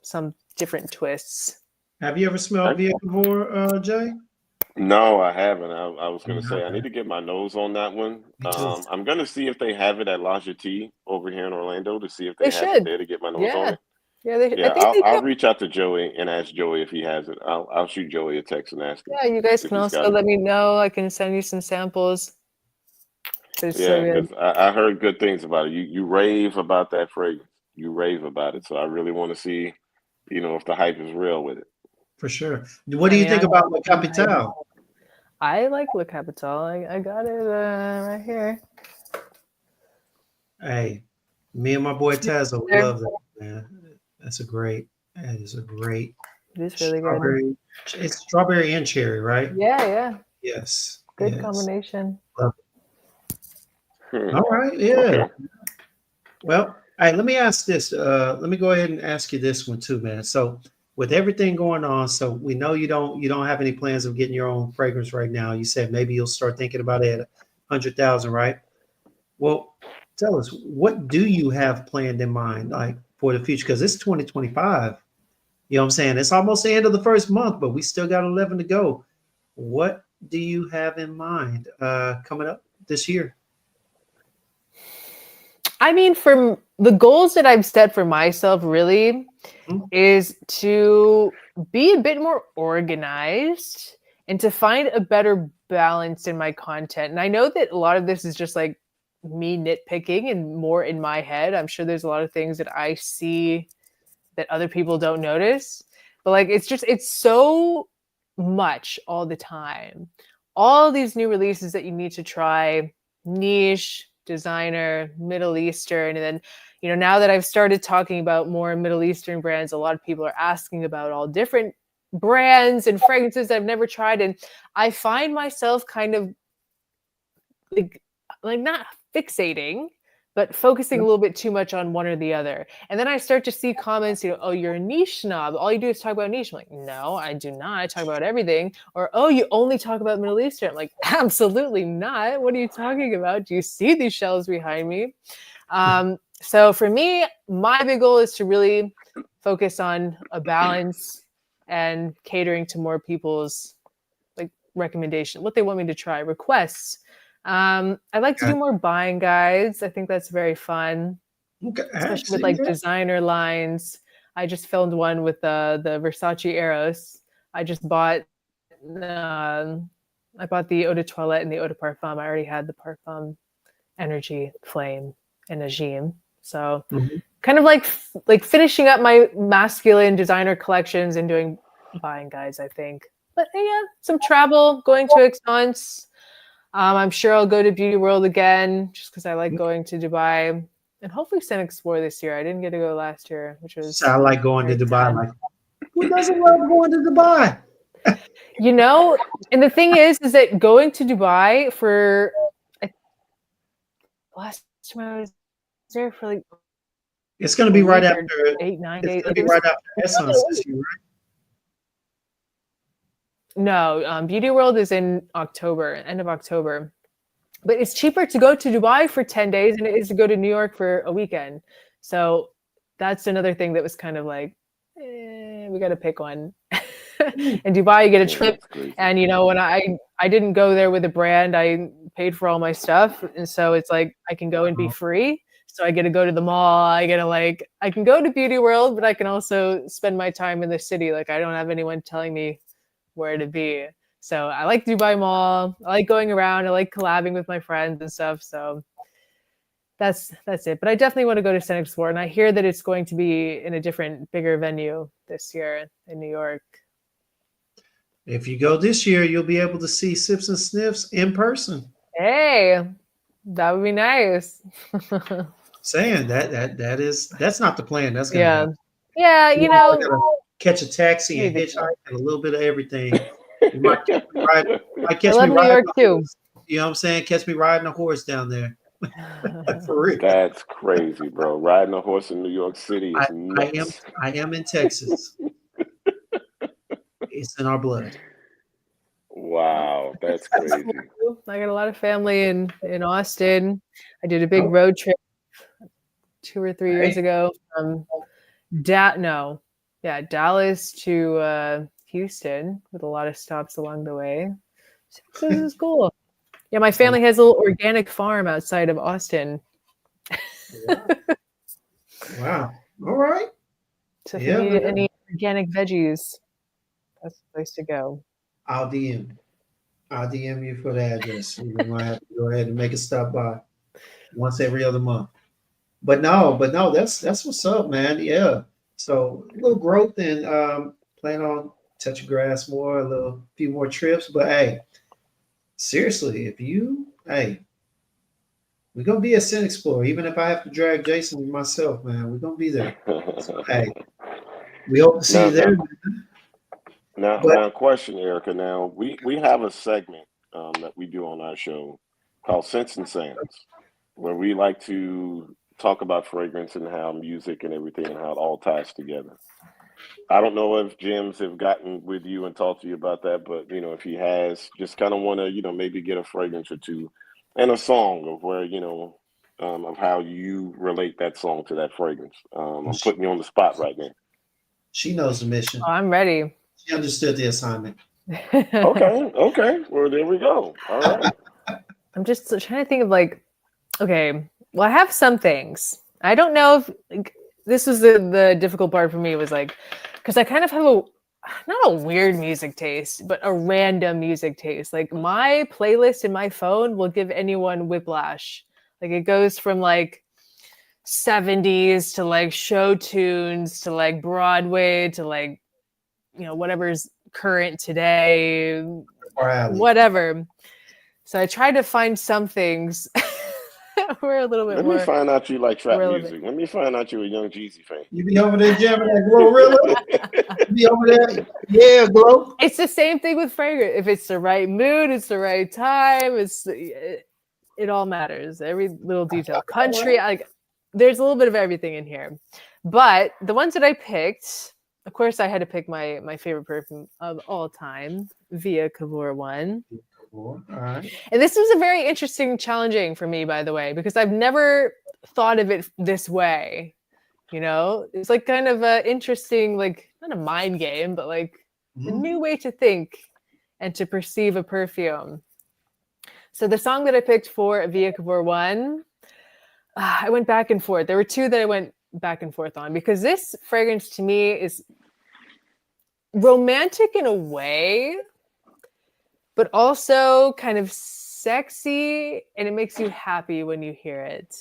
some different twists. Have you ever smelled Via Cavour, Jay? No, I haven't. I was going to say I need to get my nose on that one. Me too. I'm going to see if they have it at La Jetée over here in Orlando to see if They they have should. it there to get my nose on it. Yeah, Yeah, I think they I'll do. reach out to Joey and ask Joey if he has it. I'll shoot Joey a text and ask him. Yeah, you guys if can he's also got it. let me know. I can send you some samples. It's so Yeah, good. because I heard good things about it. You rave about that fragrance. You rave about it. So I really want to see, you know, if the hype is real with it. For sure. What do you think about Le Capital? I like Le Capital. I got it right here. Hey, me and my boy Tazo, we love that, man. That is a great It's really strawberry. good. It's strawberry and cherry, right? Yeah. Yes. Good yes. combination. All right, yeah. Okay. Well, hey, let me ask this. Let me go ahead and ask you this one too, man. So with everything going on, so we know you don't have any plans of getting your own fragrance right now. You said maybe you'll start thinking about it at 100,000, right? Well, tell us, what do you have planned in mind, like for the future? Because it's 2025. You know what I'm saying? It's almost the end of the first month, but we still got 11 to go. What do you have in mind coming up this year? I mean, for the goals that I've set for myself really is to be a bit more organized and to find a better balance in my content. And I know that a lot of this is just like me nitpicking and more in my head. I'm sure there's a lot of things that I see that other people don't notice, but like, it's so much all the time. All these new releases that you need to try, niche, designer, Middle Eastern. And then, you know, now that I've started talking about more Middle Eastern brands, a lot of people are asking about all different brands and fragrances I've never tried. And I find myself kind of like not fixating, but focusing a little bit too much on one or the other. And then I start to see comments, you know, oh, you're a niche snob. All you do is talk about niche. I'm like, no, I do not. I talk about everything. Or, oh, you only talk about Middle Eastern. I'm like, absolutely not. What are you talking about? Do you see these shelves behind me? So for me, my big goal is to really focus on a balance and catering to more people's like recommendation, what they want me to try, requests. I'd like to do more buying guides. I think that's very fun, especially with like designer lines. I just filmed one with the Versace Eros. I just bought I bought the Eau de Toilette and the Eau de Parfum. I already had the Parfum Energy, Flame, and Najim. So kind of like finishing up my masculine designer collections and doing buying guides, I think. But yeah, some travel, going to Exxons. I'm sure I'll go to Beauty World again just because I like going to Dubai, and hopefully Sen Explore this year. I didn't get to go last year, which was. So I like going to Dubai. Like, who doesn't love going to Dubai? You know, and the thing is that going to Dubai for last time I was there for like. It's going to be right after 8-9 days. It's going to be right after Essence this year, right? No, Beauty World is in October, end of October. But it's cheaper to go to Dubai for 10 days than it is to go to New York for a weekend. So that's another thing that was kind of like, we got to pick one. In Dubai, you get a trip. And, when I didn't go there with a brand, I paid for all my stuff. And so it's like, I can go and be free. So I get to go to the mall. I can go to Beauty World, but I can also spend my time in the city. Like, I don't have anyone telling me where to be. So I like Dubai Mall. I like going around. I like collabing with my friends and stuff. So that's it. But I definitely want to go to Sun Explore. And I hear that it's going to be in a different, bigger venue this year in New York. If you go this year, you'll be able to see Sips and Sniffs in person. Hey, that would be nice. Saying that's not the plan. That's gonna happen. Yeah, catch a taxi and hitchhike and a little bit of everything. You might catch me I love New York too. You know what I'm saying? Catch me riding a horse down there. For real. That's crazy, bro. Riding a horse in New York City is nuts. I am in Texas. It's in our blood. Wow, that's crazy. I got a lot of family in Austin. I did a big road trip 2 or 3 years ago from Dallas to Houston with a lot of stops along the way. So this is cool. Yeah, my family has a little organic farm outside of Austin. Wow. All right. So if you need any organic veggies, that's the place to go. I'll DM you for the address. We might have to go ahead and make a stop by once every other month. But no, that's what's up, man. Yeah. So a little growth and plan on touching grass more, a few more trips. But hey, seriously, we're gonna be at Sin Explore, even if I have to drag Jason and myself, man. We're gonna be there. So, hey, we hope to see you there. Now, question, Erica. Now, we have a segment that we do on our show called Scents and Sounds, where we like to talk about fragrance and how music and everything and how it all ties together. I don't know if Gemz have gotten with you and talked to you about that, but if he has, just kind of want to maybe get a fragrance or two and a song of where of how you relate that song to that fragrance. I'm putting you on the spot right now. She knows the mission. Oh, I'm ready. She understood the assignment. Okay. Well, there we go. All right. I'm just trying to think of okay, well, I have some things. I don't know if this was the difficult part for me was because I kind of have not a weird music taste, but a random music taste. Like my playlist in my phone will give anyone whiplash. Like it goes from 70s to show tunes to Broadway to whatever's current today, whatever. So I try to find some things. We're a little bit Let more. me find out you like trap music. Let me find out you're a Young Jeezy fan. You be over there jamming that Glorilla? You be over there? Yeah, Glo. It's the same thing with fragrance. If it's the right mood, it's the right time. It all matters. Every little detail. Country, there's a little bit of everything in here. But the ones that I picked, of course, I had to pick my favorite perfume of all time, Via Cavour one. All right. And this was a very interesting, challenging for me, by the way, because I've never thought of it this way. It's kind of a interesting, not a mind game, but a new way to think and to perceive a perfume. So the song that I picked for Via Cavour one, I went back and forth. There were two that I went back and forth on because this fragrance to me is romantic in a way, but also kind of sexy, and it makes you happy when you hear it,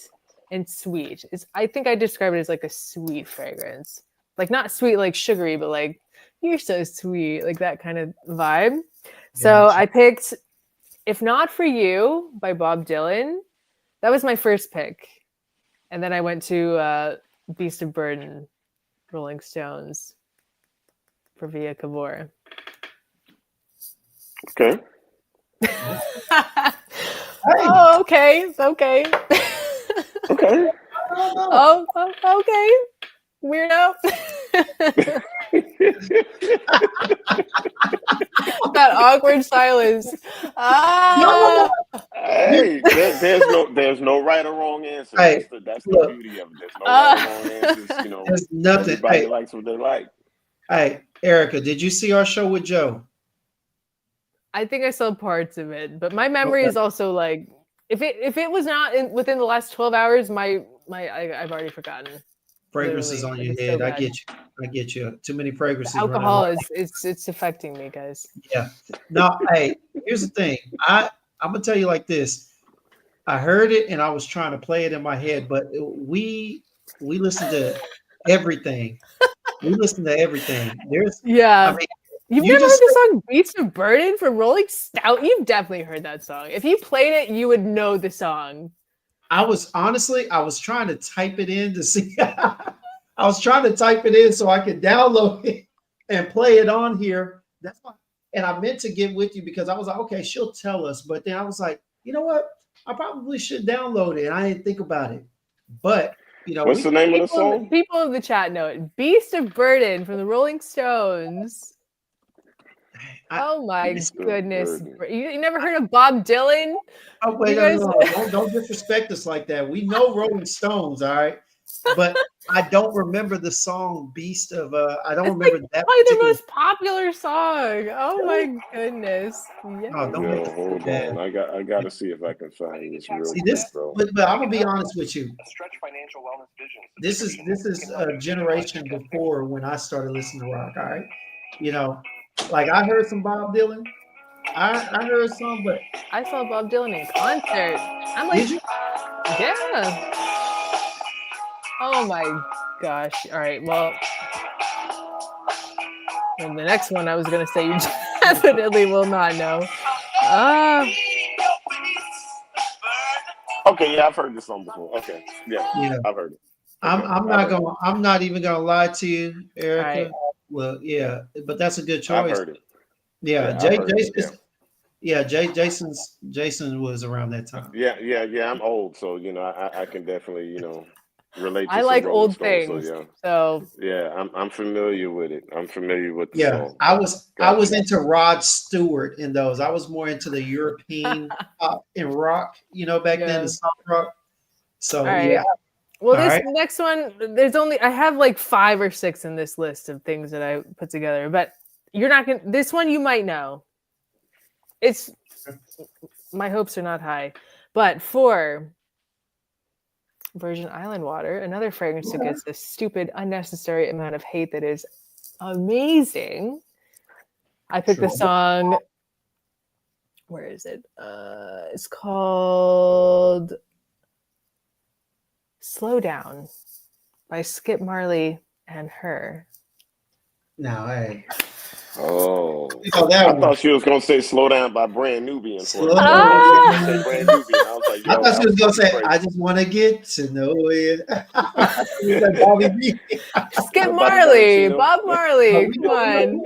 and sweet. I think I describe it as a sweet fragrance, not sweet like sugary, but you're so sweet, that kind of vibe. Yeah, so I picked If Not For You by Bob Dylan. That was my first pick, and then I went to Beast of Burden, Rolling Stones, for Via Cavour. Okay. Oh, okay. Okay. Oh, okay. Weirdo. That awkward silence. Ah, Hey, there's no right or wrong answer. Hey, That's the look, beauty of it. There's no right or wrong answers. there's nothing. Everybody Hey, likes what they like. hey, Erica, did you see our show with Joe? I think I saw parts of it, but my memory Okay. is also like if it was not within the last 12 hours, I've already forgotten. Fragrances Literally. on Like, your it's so head. I bad. get you. I get you. Too many fragrances running Alcohol around. it's affecting me, guys. Yeah. No, hey, here's the thing. I'm gonna tell you like this. I heard it and I was trying to play it in my head, but we listen to everything. We listen to everything. Yeah. I mean, You've you never heard just the song Beast of Burden from Rolling Stone? You've definitely heard that song. If you played it, you would know the song. I was trying to type it in to see. I was trying to type it in so I could download it and play it on here. That's why. And I meant to get with you because I was like, okay, she'll tell us. But then I was like, you know what? I probably should download it. I didn't think about it. But What's the name of the song? People in the chat know it. Beast of Burden from the Rolling Stones. Oh my goodness. You never heard of Bob Dylan? Oh, wait, no. Don't disrespect us like that. We know Rolling Stones, all right? But I don't remember the song Beast of I don't remember that. Probably the most popular song. Oh my goodness. Yeah. Oh, don't make it hold on. I got to see if I can find this real quick, bro. But I'm gonna be honest with you. This is a generation before when I started listening to rock. All right, like I heard some Bob Dylan. I heard some, but I saw Bob Dylan in concert. I'm like, did you? Yeah. Oh my gosh. All right. Well, the next one I was gonna say you definitely will not know. Okay, yeah, I've heard this song before. Okay, yeah. I've heard it. Okay, I'm not even gonna lie to you, Erica. Right. Well, yeah, but that's a good choice. I've heard it. Yeah, Jason was around that time. Yeah. I'm old, so I can definitely relate to I like old Stones, things. So yeah, I'm familiar with it. I'm familiar with the song. I was into Rod Stewart in those. I was more into the European pop and rock, back then, the soft rock. So yeah. Well, this next one, I have like 5 or 6 in this list of things that I put together, but this one you might know. My hopes are not high, but for Virgin Island water, another fragrance that gets this stupid, unnecessary amount of hate that is amazing. I picked the song. Where is it? It's called "Slow Down" by Skip Marley and Her. Now, hey. Oh, I thought she was gonna say "Slow Down" by Brand Nubian. I thought she was gonna say, "I just want to get to know it." Skip Marley, Bob Marley, come on.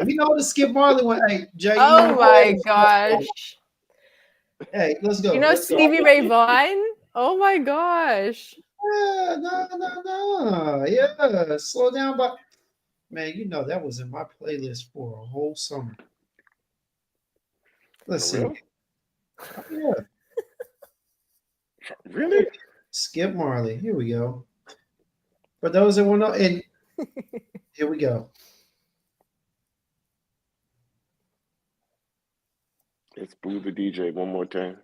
We know the Skip Marley one. Hey, Jay. Oh my gosh. Hey, let's go. You know Stevie Ray Vaughan? Oh my gosh. Yeah, no. Yeah, slow down, but. Man, that was in my playlist for a whole summer. Let's see. Yeah. Really? Skip Marley. Here we go. For those that want to know, and here we go. Let's boo the DJ one more time.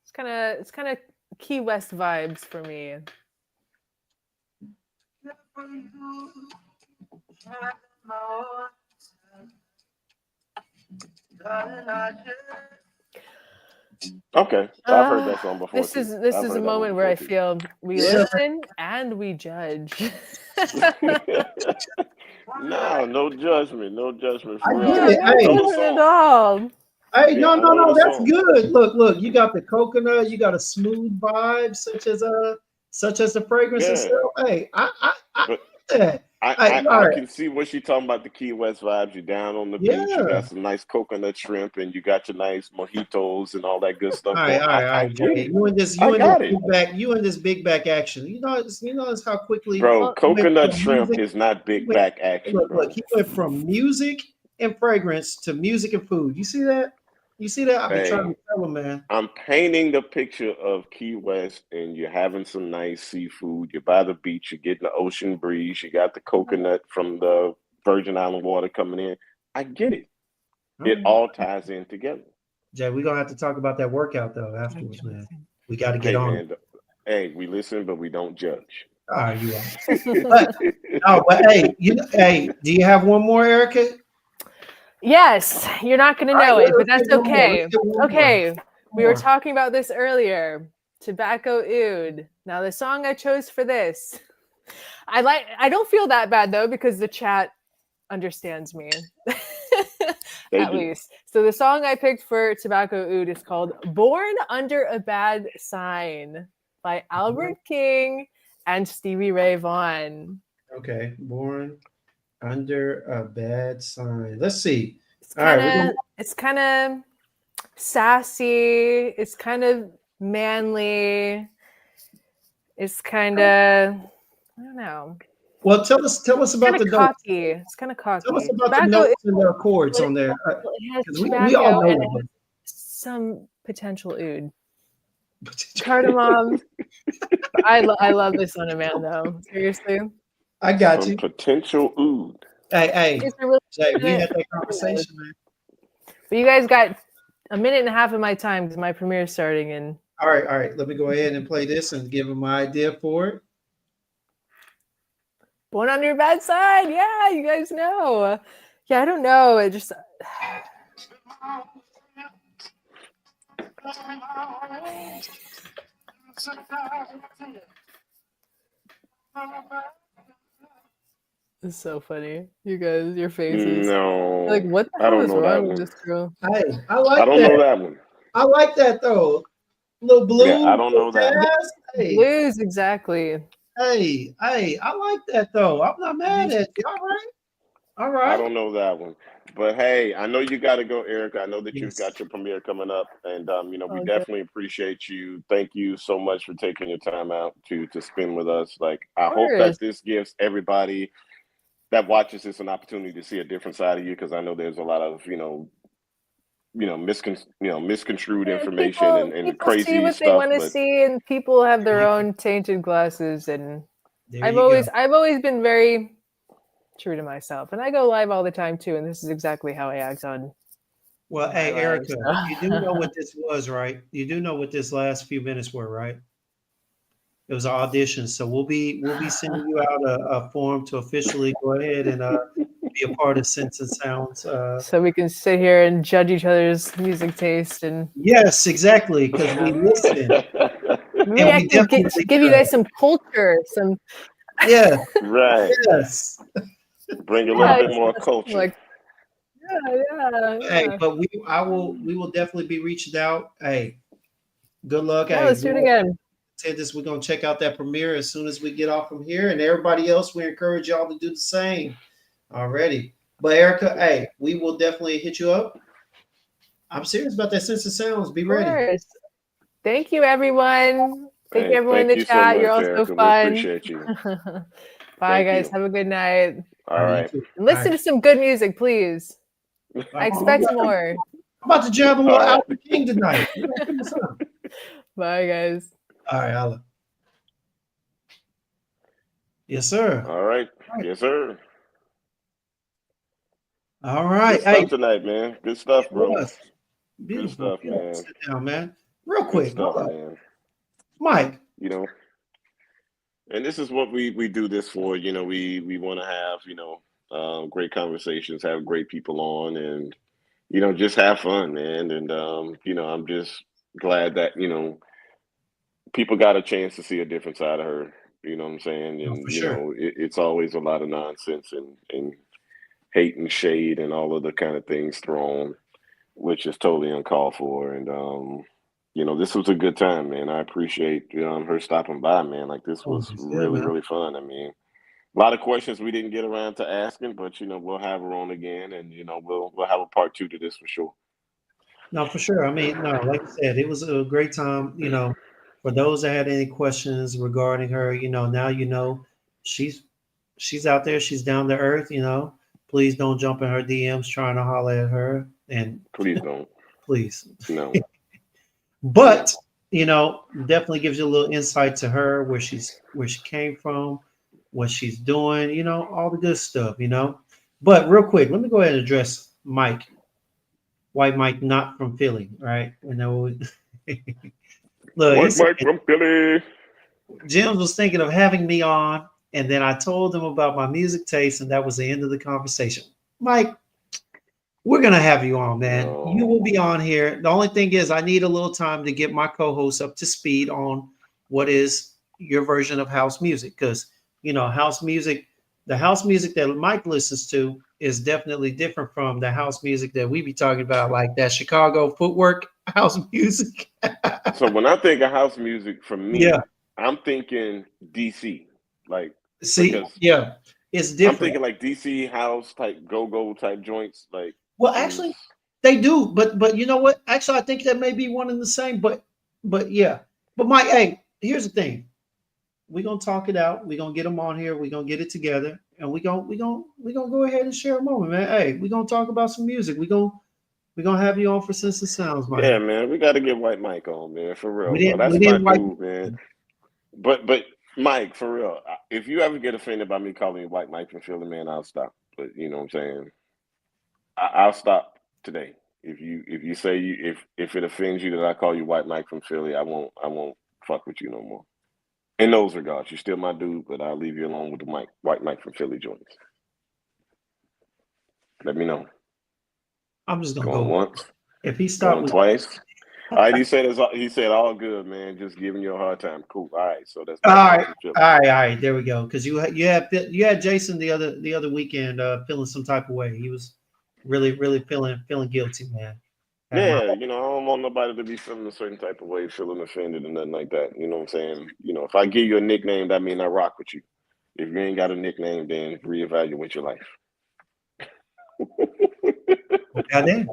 It's kind of Key West vibes for me. Okay, I've heard that song before. This is a moment where I feel we listen and we judge. No judgment. I get it. At all. Hey, no, that's good. Look, you got the coconut, you got a smooth vibe, such as the fragrance itself. Hey, that. I All right. can see what she's talking about, the Key West vibes. You're down on the beach, you Yeah. got some nice coconut shrimp, and you got your nice mojitos and all that good stuff All right, going. all right, all I right, get Jay. it. You I and this got it. big back, you and this big back action. You notice how quickly Bro, Well, he went coconut from shrimp music. is not He big went, back action, look, bro. he went from music and fragrance to music and food. You see that? You see that? I've been trying Hey, to tell him, man. I'm painting the picture of Key West, and you're having some nice seafood. You're by the beach, you're getting the ocean breeze, you got the coconut from the Virgin Island water coming in. I get it. All It right. all ties in together. Jay, we're gonna have to talk about that workout though afterwards, man. We got to get Hey, on it. man. Hey, we listen, but we don't judge. All right, you are. But but hey, hey, do you have one more, Erica? yes, you're not going to All right, know it, but let's that's get one more. okay. Let's get one more. Okay, we were More. talking about this earlier. Tobacco Oud. Now, the song I chose for this, I don't feel that bad though because the chat understands me. They At do. least. So the song I picked for Tobacco Oud is called Born Under a Bad Sign by Albert King and Stevie Ray Vaughan. Okay, born under a bad sign. Let's see. It's All right, kind we're of gonna, it's kind of sassy. It's kind of manly. It's kind of I don't know. well, tell us about Kind the of notes. cocky. It's kind of cocky. Tell us about the Tobacco. notes and the chords on there, It has because we tobacco all know and it it. has some potential oud. But Cardamom. I love this on a man though. Seriously. I got Some you. potential oud. Hey, It's a really Jay, we had that conversation, man. But you guys got a minute and a half of my time because my premiere is starting in. All right. Let me go ahead and play this and give him my idea for it. Born on your bad side. Yeah, you guys know. Yeah, I don't know. It just it's so funny. You guys, your faces. No. Like, what the I hell don't is know that wrong with one. this girl? Hey, I I like don't know that. that one. I like that though. Little blue, Yeah, I don't know that one. jazz. Hey, Blues, exactly. hey, I like that though. I'm not mad at you. All right. All I right. don't know that one. But hey, I know you got to go, Erica. I know that you've Yes. got your premiere coming up, and we Oh, good. definitely appreciate you. Thank you so much for taking your time out to spend with us. Like, I Of hope course. that this gives everybody that watches this an opportunity to see a different side of you, because I know there's a lot of misconstrued Yeah, information and people see crazy what they stuff. want to But see, and people have their own tainted glasses. And There I've you always go. been very true to myself, and I go live all the time too. And this is exactly how I act on Well, my hey, live. Erica, you do know So. what this was, right? You do know what this last few minutes were, right? It was an audition, so we'll be sending you out a form to officially go ahead and be a part of Sense and Sounds. So we can sit here and judge each other's music taste, and Yes, exactly, because we listen maybe and I we can definitely give you guys some culture, some yeah, right, yes. bring a little yeah, bit more culture. like Hey, yeah. but we will definitely be reaching out. Hey, good luck. Yeah, Hey, let's do it again. said this, we're gonna check out that premiere as soon as we get off from here, and everybody else, we encourage y'all to do the same already. But Erica, hey, we will definitely hit you up. I'm serious about that Sense of Sounds. Be Of ready. course. Thank you, everyone. Thank Hey, you, everyone in thank the you so chat. much, You're all so Erica. We fun. appreciate you. Bye, Thank guys. you. Have a good night. All right. You too. And listen All to some good music, please. right. I expect I'm more. about to jam a little All right. Albert King tonight. You know, give me some. Bye, guys. All right, I'll. Yes, sir. All right. Yes, sir. All right. Good stuff tonight, man. Good stuff, It bro. was Good beautiful. stuff, Yeah, man. sit down, man. Real Good quick. stuff, Hold up. man. Mike. And this is what we do this for. We want to have great conversations, have great people on, and just have fun, man. And I'm just glad that people got a chance to see a different side of her. You know what I'm saying? No, And for sure. it's always a lot of nonsense and hate and shade and all of the kind of things thrown, which is totally uncalled for. And this was a good time, man. I appreciate her stopping by, man. Like, this was Always. Yeah, really, man. really fun. I mean, A lot of questions we didn't get around to asking, but we'll have her on again, and we'll have a part two to this for sure. No, for sure. I mean, no, like I said, it was a great time. For those that had any questions regarding her, now she's she's out there. She's down to earth. Please don't jump in her DMs trying to holler at her, and Please don't. please. No. But definitely gives you a little insight to her, where she came from, what she's doing. All the good stuff. But real quick, let me go ahead and address Mike. White Mike, not from Philly, right? Look, White Mike from Philly. Gemz was thinking of having me on, and then I told him about my music taste, and that was the end of the conversation. Mike, we're gonna have you on, man. No. You will be on here. The only thing is, I need a little time to get my co-host up to speed on what is your version of house music, because house music, the house music that Mike listens to is definitely different from the house music that we be talking about, like that Chicago footwork house music. So when I think of house music, for me, Yeah. I'm thinking DC. Like, See, yeah, it's different. I'm thinking like DC house type, go type joints. Like, well, actually, they do, but you know what? Actually, I think that may be one and the same. But yeah. But Mike, hey, here's the thing. We're gonna talk it out. We're gonna get them on here. We're gonna get it together, and we're gonna go ahead and share a moment, man. Hey, we're gonna talk about some music. We're gonna have you on for Sense and Sounds, Mike. Yeah, man. We gotta get White Mike on, man, for real. That's my dude, man. But Mike, for real, if you ever get offended by me calling you White Mike from Philly, man, I'll stop. But you know what I'm saying? I'll stop today. If you say if it offends you that I call you White Mike from Philly, I won't fuck with you no more. In those regards, you're still my dude, but I'll leave you alone with the White Mike from Philly joints. Let me know. I'm just gonna go once. If he stopped with twice. All right, he said all good, man. Just giving you a hard time. Cool. All right, so that's all right. There we go. Because you had Jason the other weekend feeling some type of way. He was really feeling guilty, man. Yeah, I don't want nobody to be feeling a certain type of way, feeling offended and nothing like that. You know what I'm saying? If I give you a nickname, that means I rock with you. If you ain't got a nickname, then reevaluate your life. Goddamn.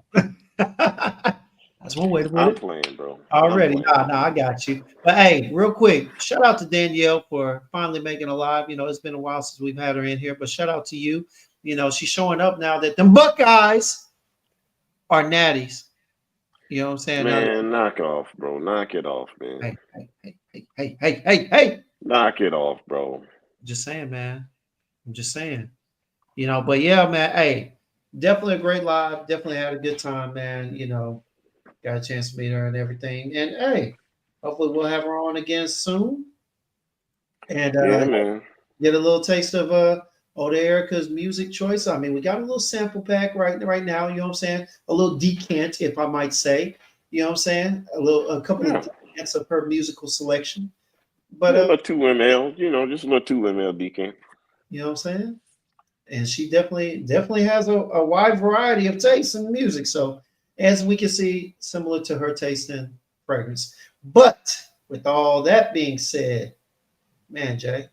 That's one way to put it. I'm playing, bro. Already. Nah, I got you. But hey, real quick, shout out to Danielle for finally making a live. It's been a while since we've had her in here, but shout out to you. She's showing up now that the Buckeyes are natties. You know what I'm saying? Man, knock off, bro. Knock it off, man. Hey. Knock it off, bro. Just saying, man. I'm just saying. But yeah, man. Hey, definitely a great live. Definitely had a good time, man. Got a chance to meet her and everything. And hey, hopefully we'll have her on again soon. And man. Get a little taste of Eau De Erica's music choice. I mean, we got a little sample pack right now, you know what I'm saying? A little decant, if I might say. You know what I'm saying? A couple of decants of her musical selection. But a little 2 ml, just a little 2 ml decant. You know what I'm saying? And she definitely has a wide variety of tastes in music. So as we can see, similar to her taste in fragrance. But with all that being said, man, Jay.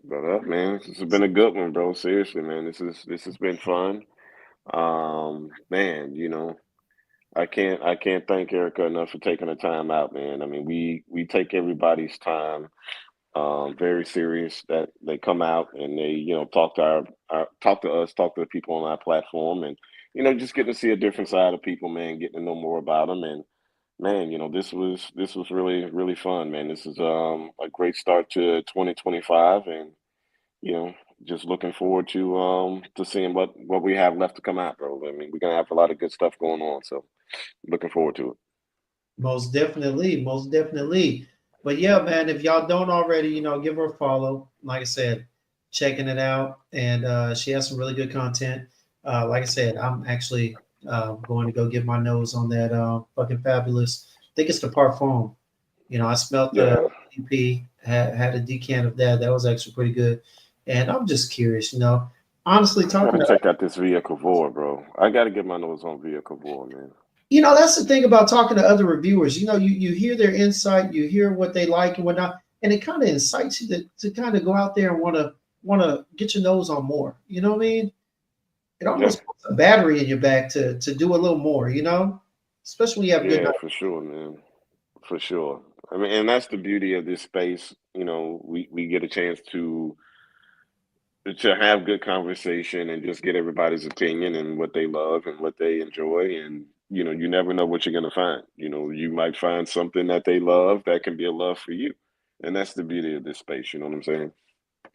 But man, this has been a good one, bro. Seriously, man. This has been fun. Man, I can't thank Erica enough for taking the time out, man. I mean, we take everybody's time very serious, that they come out and they, talk to us, talk to the people on our platform, and just getting to see a different side of people, man, getting to know more about them. And man, this was really, really fun, man. This is a great start to 2025, and just looking forward to seeing what we have left to come out, bro. I mean, we're gonna have a lot of good stuff going on, so looking forward to it. Most definitely. But yeah, man, if y'all don't already, give her a follow. Like I said, checking it out, and she has some really good content. Like I said, I'm actually going to go get my nose on that fucking fabulous. I think it's the Parfum. I smelled the EP, had a decant of that. That was actually pretty good. And I'm just curious, honestly talking. I gotta check out this Via Cavour, bro. I gotta get my nose on Via Cavour, man. That's the thing about talking to other reviewers. You hear their insight, you hear what they like and whatnot, and it kind of incites you to kind of go out there and want to want to get your nose on more. You know what I mean? It Yeah, almost puts a battery in your back to do a little more. You know, especially when you have good yeah, night. for sure, man. For sure. I mean, and that's the beauty of this space. We get a chance to have good conversation and just get everybody's opinion and what they love and what they enjoy. And you never know what you're gonna find. You might find something that they love that can be a love for you. And that's the beauty of this space, you know what I'm saying?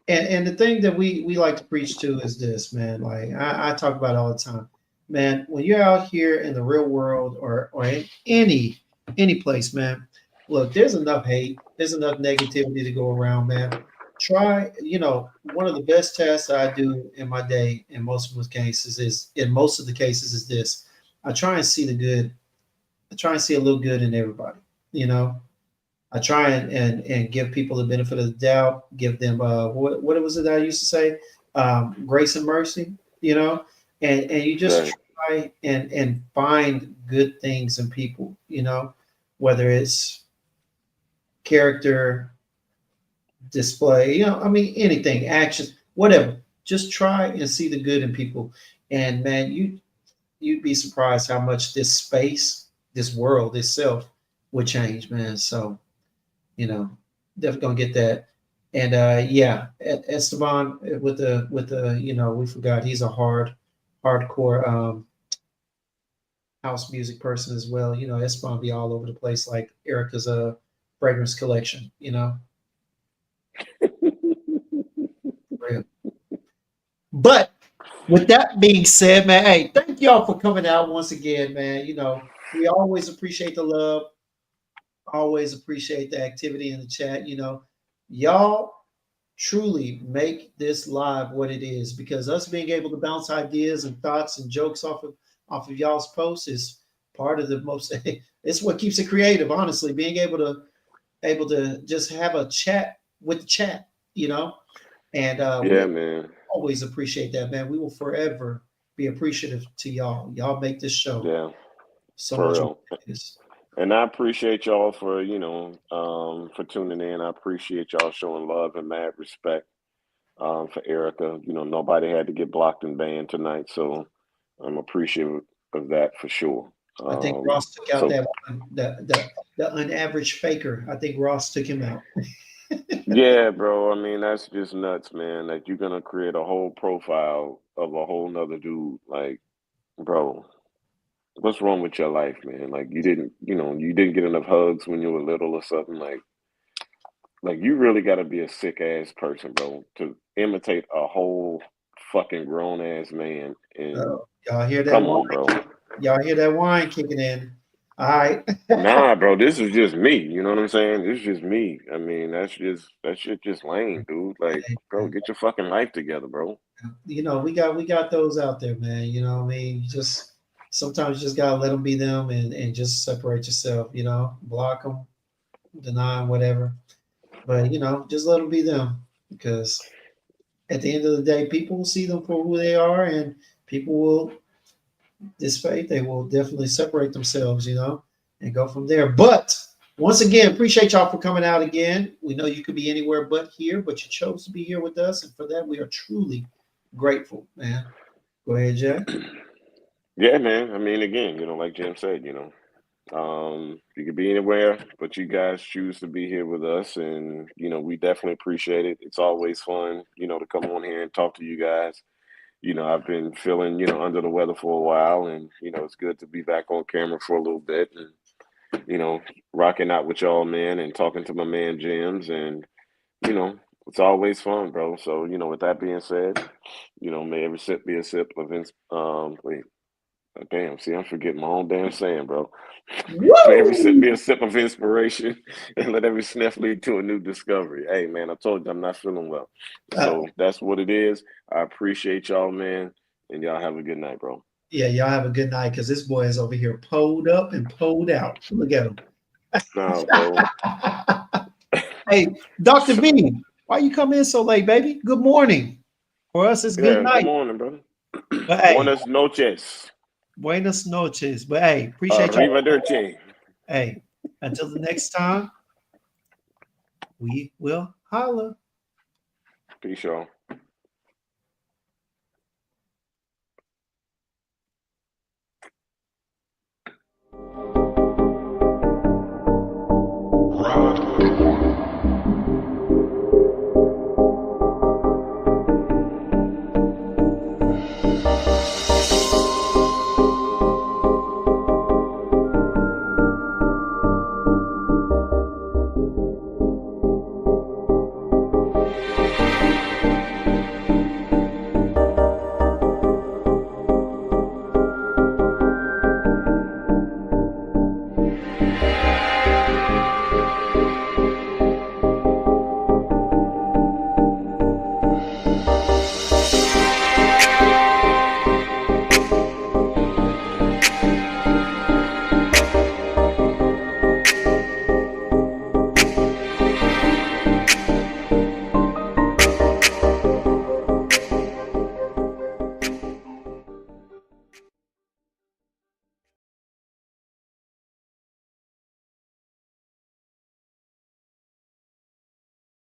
And the thing that we like to preach to is this, man. Like I talk about it all the time, man. When you're out here in the real world or in any place, man, look, there's enough hate, there's enough negativity to go around, man. Try, one of the best tests I do in my day in most of the cases is this. I try and see the good. I try and see a little good in everybody, you know. I try and give people the benefit of the doubt, give them what was it that I used to say? Grace and mercy, and you just Right. try and find good things in people, whether it's character, display, I mean anything, actions, whatever. Just try and see the good in people. And man, you'd be surprised how much this space, this world itself would change, man. So you know, definitely gonna get that. And yeah, Esteban with the we forgot he's a hardcore house music person as well. Esteban be all over the place like Erica's fragrance collection. Real. But with that being said, man, hey, thank y'all for coming out once again, man. We always appreciate the love, always appreciate the activity in the chat. Y'all truly make this live what it is because us being able to bounce ideas and thoughts and jokes off of y'all's posts is part of the most it's what keeps it creative, honestly, being able to just have a chat with the chat, and we Yeah, man. always appreciate that, man. We will forever be appreciative to y'all make this show Yeah, so for much more real. than it is. And I appreciate y'all for tuning in. I appreciate y'all showing love and mad respect for Erica. Nobody had to get blocked and banned tonight, so I'm appreciative of that for sure. I think Ross took out So that one, the unaveraged faker. I think Ross took him out. yeah, bro. I mean, that's just nuts, man. Like you're gonna create a whole profile of a whole nother dude. Like, bro, what's wrong with your life, man? Like you didn't get enough hugs when you were little or something. Like you really got to be a sick ass person, bro, to imitate a whole fucking grown ass man. And Y'all hear that come wine? on, bro. Y'all hear that wine kicking in? All right. Nah, bro, this is just me. You know what I'm saying? This is just me. I mean, that shit just lame, dude. Like, bro, get your fucking life together, bro. We got those out there, man. You know what I mean? You just sometimes you just gotta let them be them and just separate yourself. Block them, deny 'em, whatever. But just let them be them because at the end of the day, people will see them for who they are, and people will this faith, they will definitely separate themselves, and go from there. But once again, appreciate y'all for coming out again. We know you could be anywhere but here, but you chose to be here with us. And for that, we are truly grateful, man. Go ahead, Jay. Yeah, man. I mean, again, like Jim said, you could be anywhere, but you guys choose to be here with us, and we definitely appreciate it. It's always fun, to come on here and talk to you guys. I've been feeling, under the weather for a while, and it's good to be back on camera for a little bit, and rocking out with y'all, man, and talking to my man Gemz, and it's always fun, bro. So with that being said, may every sip be a sip of wait. Damn, see, I'm forgetting my own damn saying, bro. May every sip Woo! be a sip of inspiration and let every sniff lead to a new discovery. Hey, man, I told you I'm not feeling well. Uh, So that's what it is. I appreciate y'all, man. And y'all have a good night, bro. yeah, y'all have a good night because this boy is over here pulled up and pulled out. Look at him. Nah, bro. Hey, Dr. V, why you come in so late, baby? Good morning. For us, it's good Yeah, good night. morning, brother. But hey, Buenas noches. buenas noches. But hey, appreciate y'all. Arrivederci. Hey, until the next time, we will holla. Peace, y'all.